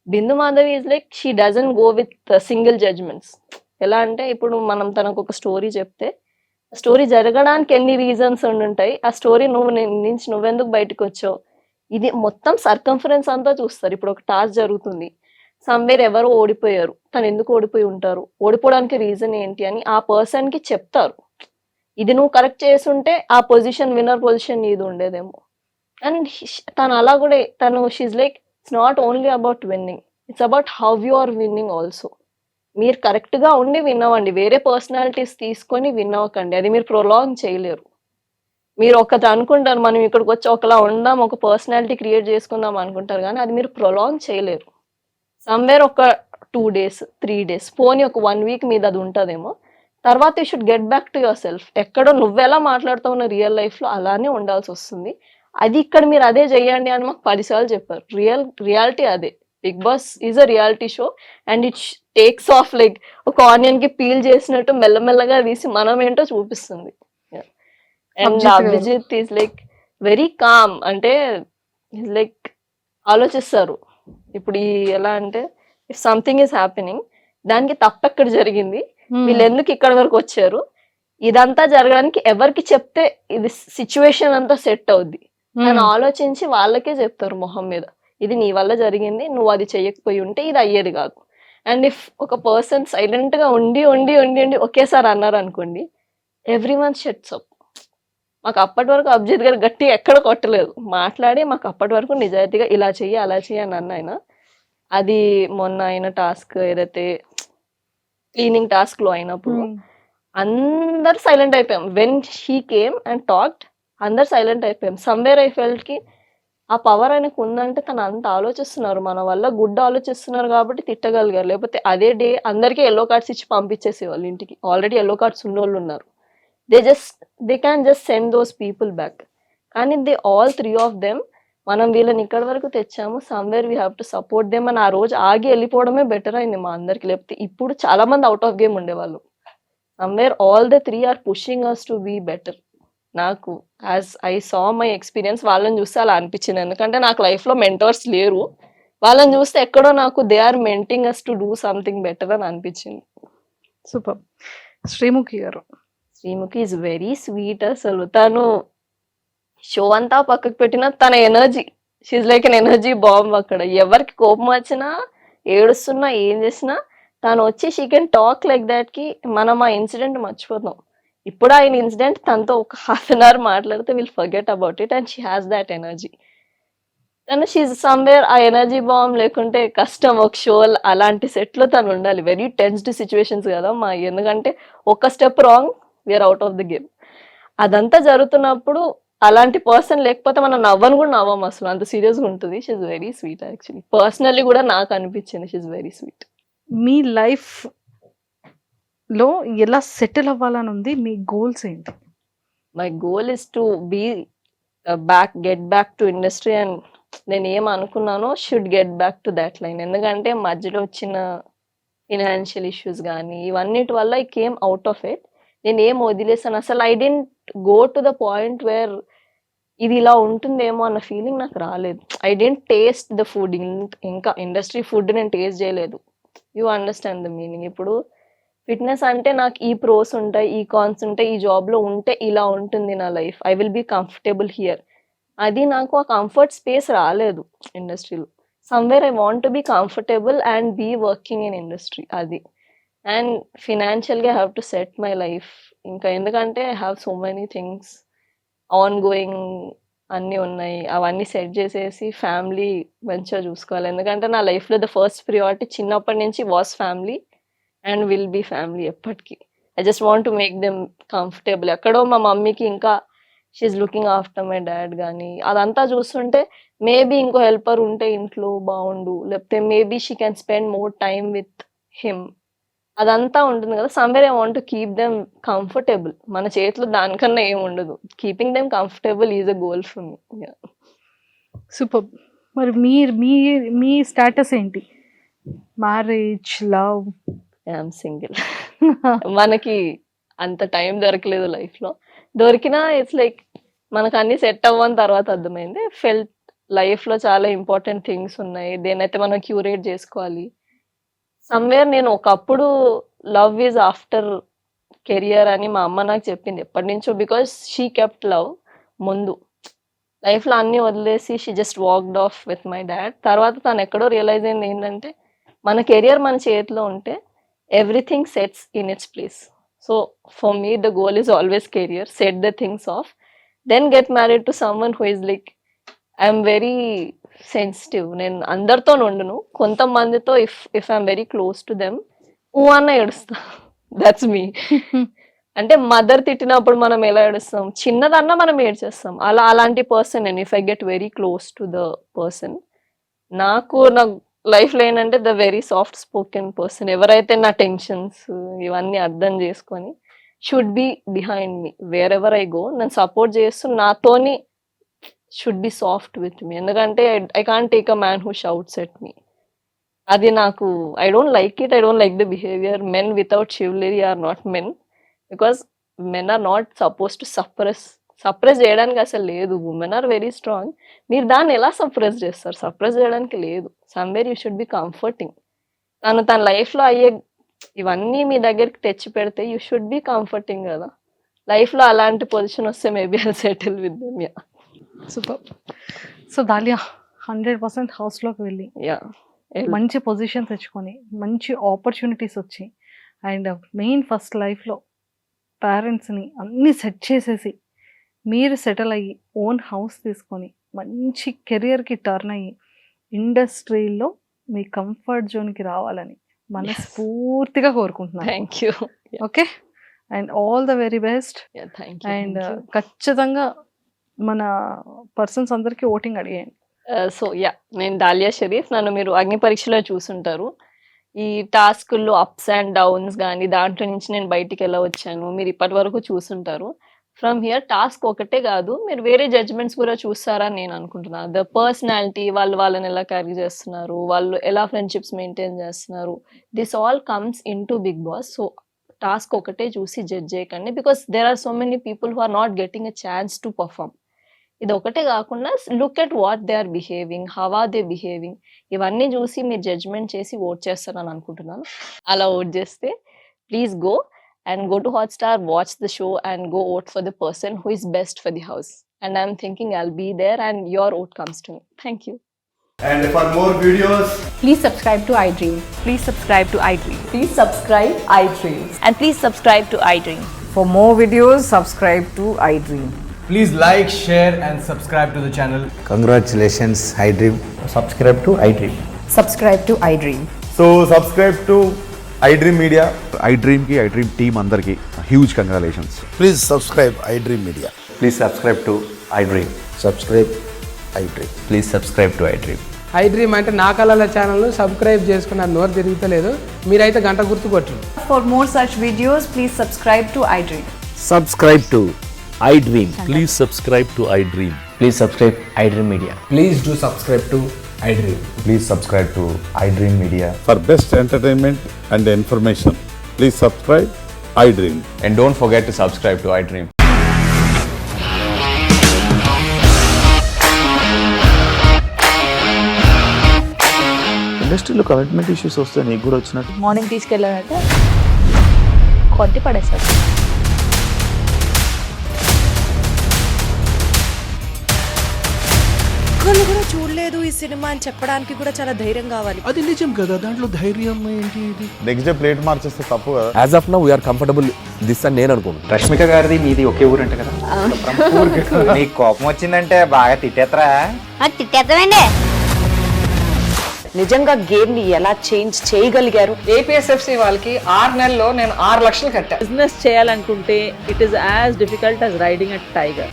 Bindu Madhavi is like she doesn't go with single judgements. ఎలా అంటే ఇప్పుడు మనం తనకు ఒక స్టోరీ చెప్తే, స్టోరీ జరగడానికి ఎన్ని రీజన్స్ ఉండుంటాయి, ఆ స్టోరీ నుంచి నువ్వెందుకు బయటకు వచ్చావు, ఇది మొత్తం సర్కంఫరెన్స్ అంతా చూస్తారు. ఇప్పుడు ఒక టాస్క్ జరుగుతుంది, సమ్వేర్ ఎవరు ఓడిపోయారు, తను ఎందుకు ఓడిపోయి ఉంటారు, ఓడిపోవడానికి రీజన్ ఏంటి అని ఆ పర్సన్ కి చెప్తారు. ఇది నువ్వు కరెక్ట్ చేసుంటే ఆ పొజిషన్, విన్నర్ పొజిషన్ ఇది ఉండేదేమో. అండ్ తను అలా కూడా she's like it's not only about winning, it's about how you are winning also. మీరు కరెక్ట్ గా ఉండి విన్ అవ్వండి, వేరే పర్సనాలిటీస్ తీసుకొని విన్ అవ్వకండి. అది మీరు ప్రొలాంగ్ చేయలేరు. మీరు ఒకటి అనుకుంటారు, మనం ఇక్కడికి వచ్చి ఒకలా ఉందాం, ఒక పర్సనాలిటీ క్రియేట్ చేసుకుందాం అనుకుంటారు, కానీ అది మీరు ప్రొలాంగ్ చేయలేరు. సమ్వేర్ ఒక 2 days 3 days పోనీ ఒక 1 week మీద అది ఉంటుందేమో. తర్వాత you should get back to your self. ఎక్కడో నువ్వెలా మాట్లాడుతావు ఉన్న రియల్ లైఫ్ లో అలానే ఉండాల్సి వస్తుంది. అది ఇక్కడ మీరు అదే చెయ్యండి అని మాకు 10 సార్లు చెప్పారు. రియాలిటీ అదే. Bigg Boss is a reality show and it takes off like ఒక ఆనియన్ కి పీల్ చేసినట్టు మెల్లమెల్లగా తీసి మనం ఏంటో చూపిస్తుంది. And Abhijeet is like very calm. అంటే లైక్ ఆలోచిస్తారు. ఇప్పుడు ఎలా అంటే ఇఫ్ సంథింగ్ ఈస్ హ్యాపెనింగ్, దానికి తప్పెక్కడ జరిగింది, వీళ్ళు ఎందుకు ఇక్కడ వరకు వచ్చారు, ఇదంతా జరగడానికి ఎవరికి చెప్తే ఇది సిచ్యువేషన్ అంతా సెట్ అవుద్ది అని ఆలోచించి వాళ్ళకే చెప్తారు మొహం మీద, ఇది నీ వల్ల జరిగింది, నువ్వు అది చెయ్యకపోయి ఉంటే ఇది అయ్యేది కాదు. అండ్ ఇఫ్ ఒక పర్సన్ సైలెంట్ గా ఉండి ఉండి ఉండి ఉండి ఒకేసారి అన్నారు అనుకోండి, ఎవ్రీ వన్ షట్స్ అప్. మాకు అప్పటి వరకు అభిజిత్ గారు గట్టిగా ఎక్కడ కొట్టలేదు, మాట్లాడి మాకు అప్పటి వరకు నిజాయితీగా ఇలా చెయ్యి అలా చెయ్యి అని అన్న ఆయన. అది మొన్న అయిన టాస్క్ ఏదైతే క్లీనింగ్ టాస్క్ లో అయినప్పుడు అందరు సైలెంట్ అయిపోయాం. When she came and talked అందరు సైలెంట్ అయిపోయాం. సమ్వేర్ ఐ ఫెల్ట్ కి ఆ పవర్ ఆయనకు ఉందంటే తను అంత ఆలోచిస్తున్నారు, మన వల్ల గుడ్ ఆలోచిస్తున్నారు కాబట్టి తిట్టగలిగారు. లేకపోతే అదే డే అందరికీ ఎల్లో కార్డ్స్ ఇచ్చి పంపించేసేవాళ్ళు ఇంటికి. ఆల్రెడీ ఎల్లో కార్డ్స్ ఉన్నోళ్ళు ఉన్నారు. they can just send those people back. కానీ దే all 3 of them మనం వీళ్ళని ఇక్కడ వరకు తెచ్చాము, somewhere we have to support them అని ఆ రోజు ఆగి వెళ్ళిపోవడమే బెటర్ అయింది మా అందరికి. లేకపోతే ఇప్పుడు చాలా మంది అవుట్ ఆఫ్ గేమ్ ఉండేవాళ్ళు. Somewhere all the 3 are pushing us to be better. నాకు as I saw my experience వాళ్ళని చూస్తే అలా అనిపించింది. ఎందుకంటే నాకు లైఫ్ లో మెంటర్స్ లేరు, వాళ్ళని చూస్తే ఎక్కడో నాకు they are mentoring us to do something better అని అనిపించింది. Super. Sreemukhi garu. Sreemukhi is very sweet. అసలు తను షో అంతా పక్కకు పెట్టినా తన energy, she's like an energy bomb. అక్కడ ఎవరికి కోపం వచ్చినా ఏడుస్తున్నా ఏం చేసినా తను వచ్చి she can talk like that కి మనం ఆ ఇన్సిడెంట్ మర్చిపోతాం. ఇప్పుడు ఆయన ఇన్సిడెంట్ తనతో ఒక 1/2 hour మాట్లాడితే will forget about it and she has that energy. తను షీజ్ సమ్వేర్ ఆ ఎనర్జీ బాంబ్ లేకుంటే కష్టం. ఒక షో అలాంటి సెట్ లో తను ఉండాలి. వెరీ టెన్స్డ్ సిచ్యువేషన్స్ కదా మా, ఎందుకంటే ఒక step wrong we're out of the game. అదంతా జరుగుతున్నప్పుడు అలాంటి పర్సన్ లేకపోతే మనం నవ్వను కూడా నవ్వం అసలు, అంత సీరియస్గా ఉంటుంది. She's very sweet actually. Personally కూడా నాకు అనిపించింది షీఈ్ వెరీ స్వీట్. మీ లైఫ్లో ఎలా సెటిల్ అవ్వాలని ఉంది? మీ గోల్స్ ఏంటి? My goal is to be get back to industry, and నేను ఏం అనుకున్నానో should get back to that line. ఎందుకంటే మధ్యలో వచ్చిన ఫినాన్షియల్ ఇష్యూస్ కానీ ఇవన్నిటి వల్ల I came out of it. నేను ఏం వదిలేసాను అసలు. I didn't go to the point where ఇది ఇలా ఉంటుందేమో అన్న ఫీలింగ్ నాకు రాలేదు. I didn't taste the food. ఇంకా ఇండస్ట్రీ ఫుడ్ నేను టేస్ట్ చేయలేదు. You understand the meaning. ఇప్పుడు ఫిట్నెస్ అంటే నాకు ఈ ప్రోస్ ఉంటాయి, ఈ కాన్స్ ఉంటాయి, ఈ జాబ్లో ఉంటే ఇలా ఉంటుంది నా life, I will be comfortable here. అది నాకు ఆ కంఫర్ట్ స్పేస్ రాలేదు ఇండస్ట్రీలో. Somewhere I want to be comfortable and be working in industry, అది. అండ్ ఫినాన్షియల్గా I have to set my life. ఇంకా ఎందుకంటే I have so many things on going, అన్నీ ఉన్నాయి. అవన్నీ సెట్ చేసేసి ఫ్యామిలీ మంచిగా చూసుకోవాలి. ఎందుకంటే నా లైఫ్లో ద ఫస్ట్ ప్రియారిటీ చిన్నప్పటి నుంచి was family and will be family ఎప్పటికీ. I just want to make them comfortable. ఎక్కడో మా మమ్మీకి ఇంకా she's looking after my dad కానీ అదంతా చూస్తుంటే మేబీ ఇంకో హెల్పర్ ఉంటే ఇంట్లో బాగుండు, లేకపోతే maybe she can spend more time with him, అదంతా ఉంటుంది కదా. Somewhere I want to keep them comfortable. మన చేతిలో దానికన్నా ఏం ఉండదు. Keeping them comfortable is a goal for me. Super. మరి మీ స్టేటస్ ఏంటి? Marriage, love? I'm single. మనకి అంత టైం దొరకలేదు లైఫ్లో. దొరికినా ఇట్స్ లైక్ మనకు అన్ని సెట్ అవ్వని తర్వాత అర్థమైంది. ఫెల్ట్ లైఫ్లో చాలా ఇంపార్టెంట్ థింగ్స్ ఉన్నాయి, దేనైతే మనం క్యూరేట్ చేసుకోవాలి. సమ్వేర్ నేను ఒకప్పుడు లవ్ ఈజ్ ఆఫ్టర్ కెరియర్ అని మా అమ్మ నాకు చెప్పింది ఎప్పటి నుంచో. బికాస్ షీ కెప్ట్ లవ్ ముందు. లైఫ్లో అన్నీ వదిలేసి she just walked off with my dad. తర్వాత తను ఎక్కడో రియలైజ్ అయింది ఏంటంటే మన కెరియర్ మన చేతిలో ఉంటే everything sets in its place. So for me the goal is always career, set the things off, then get married to someone who is like I'm very sensitive. నేను అందరితో ఉండను, కొంతమందితో if I'm very close to them అన్న ఏడుస్తా. That's me. అంటే mother తిట్టినప్పుడు మనం ఎలా ఏడుస్తాం, చిన్నదన్నా మనం ఏడ్చేస్తాం. అలాంటి పర్సన్ నేను. If I get very close to the person, నా లైఫ్లో ఏంటంటే the very soft spoken person. ఎవరైతే నా టెన్షన్స్ ఇవన్నీ అర్థం చేసుకొని should be behind me wherever I go, నన్ను సపోర్ట్ చేస్తూ నాతోని should be soft with me. ఎందుకంటే I can't take a man who shouts at me. అది నాకు I don't like it. I don't like the behaviour. Men without chivalry are not men. Because men are not suppose to suppress చేయడానికి అసలు లేదు. Women are very strong. మీరు దాన్ని ఎలా suppress చేస్తారు? Suppress చేయడానికి లేదు. Somewhere you should be comforting. తన లైఫ్లో అయ్యే ఇవన్నీ మీ దగ్గరికి తెచ్చి పెడితే యూ షుడ్ బి కంఫర్టింగ్ కదా. లైఫ్లో అలాంటి పొజిషన్ వస్తే maybe I settle with them. Yeah, super. So dahlia 100% హౌస్లోకి వెళ్ళి మంచి పొజిషన్ తెచ్చుకొని మంచి ఆపర్చునిటీస్ వచ్చి అండ్ మెయిన్ ఫస్ట్ లైఫ్లో పేరెంట్స్ని అన్నీ సెట్ చేసేసి మీరు సెటిల్ అయ్యి ఓన్ హౌస్ తీసుకొని మంచి కెరియర్కి టర్న్ అయ్యి ఇండస్ట్రీలో మీ కంఫర్ట్ జోన్కి రావాలని మనస్ఫూర్తిగా కోరుకుంటున్నాను. Thank you. Okay, and all the very best. And ఖచ్చితంగా మన పర్సన్స్ అందరికీ ఓటింగ్ అడిగేయండి. సో యా, నేను దాలియా షరీఫ్. నన్ను మీరు అగ్ని పరీక్షలో చూసుంటారు. ఈ టాస్కుల్లో అప్స్ అండ్ డౌన్స్ కానీ దాంట్లో నుంచి నేను బయటికి ఎలా వచ్చాను మీరు ఇప్పటి వరకు చూసుంటారు. ఫ్రమ్ హియర్ టాస్క్ ఒకటే కాదు, మీరు వేరే జడ్జ్మెంట్స్ కూడా చూస్తారని నేను అనుకుంటున్నాను. ద పర్సనాలిటీ, వాళ్ళని ఎలా క్యారీ చేస్తున్నారు, వాళ్ళు ఎలా ఫ్రెండ్షిప్స్ మెయింటైన్ చేస్తున్నారు, this all comes into Bigg Boss. So task ఒకటే చూసి జడ్జ్ చేయకండి. Because there are so many people who are not getting a chance to perform. ఇది ఒకటే కాకుండా look at what they are behaving, how are they behaving, ఇవన్నీ చూసి మీరు judgement చేసి ఓట్ చేస్తారని అనుకుంటున్నాను. అలా ఓట్ చేస్తే please go and go to Hotstar, watch the show and go vote for the person who is best for the house. And I'm thinking I'll be there and your vote comes to me. Thank you. And for more videos, Please subscribe to iDream. Please subscribe to iDream. Please subscribe iDream. And please subscribe to iDream. For more videos, subscribe to iDream. please like, share and subscribe to the channel. Congratulations, iDream. Subscribe to iDream. Subscribe to iDream. So subscribe to iDream Media. iDream ki iDream team andarki huge congratulations. Please subscribe iDream Media. Please subscribe to iDream. Subscribe iDream. Please subscribe to iDream. I dream అంటే నా కళల channel subscribe చేసుకున్న నోరు తిరుగుతలేదు, మీరైతే గంట గుర్తు కొట్టండి. For more such videos, please subscribe to iDream. Subscribe to iDream. Please subscribe to iDream. Please subscribe iDream Media. Please do subscribe to iDream. Please subscribe to iDream Media. For best entertainment and information, please subscribe iDream. And don't forget to subscribe to iDream. ఇండస్ట్రీలో commitment issues వస్తే నీకు కూడా వచ్చినట్టు. Morning తీసుకెళ్ళాలంటే కొట్టి పడేస్తారు. ఒక్కళ్ళు కూడా చూడలేదు ఈ సినిమా అని చెప్పడానికి కూడా చాలా ధైర్యం కావాలి. అది నిజం కదా, దాంట్లో ధైర్యం ఏంటి? నెక్స్ట్ డే ప్లేట్ మార్చేస్తే తప్పు కదా. As of now we're comfortable this అని నేను అనుకుంటున్నాను. రష్మిక గారిది మీది ఒకే ఊరు అంట కదా. నీకు కోపం వచ్చిందంటే బాగా తిట్టేత్తరా? తిట్టేద్దామండి. నిజంగా గేమ్ ని ఎలా చేంజ్ చేయగలిగారు? ఏపీఎస్ఎఫ్సి వాళ్ళకి 6 నెలల్లో నేను 6 లక్షలు కట్టా. బిజినెస్ చేయాలనుకుంటే it is as difficult as riding a tiger.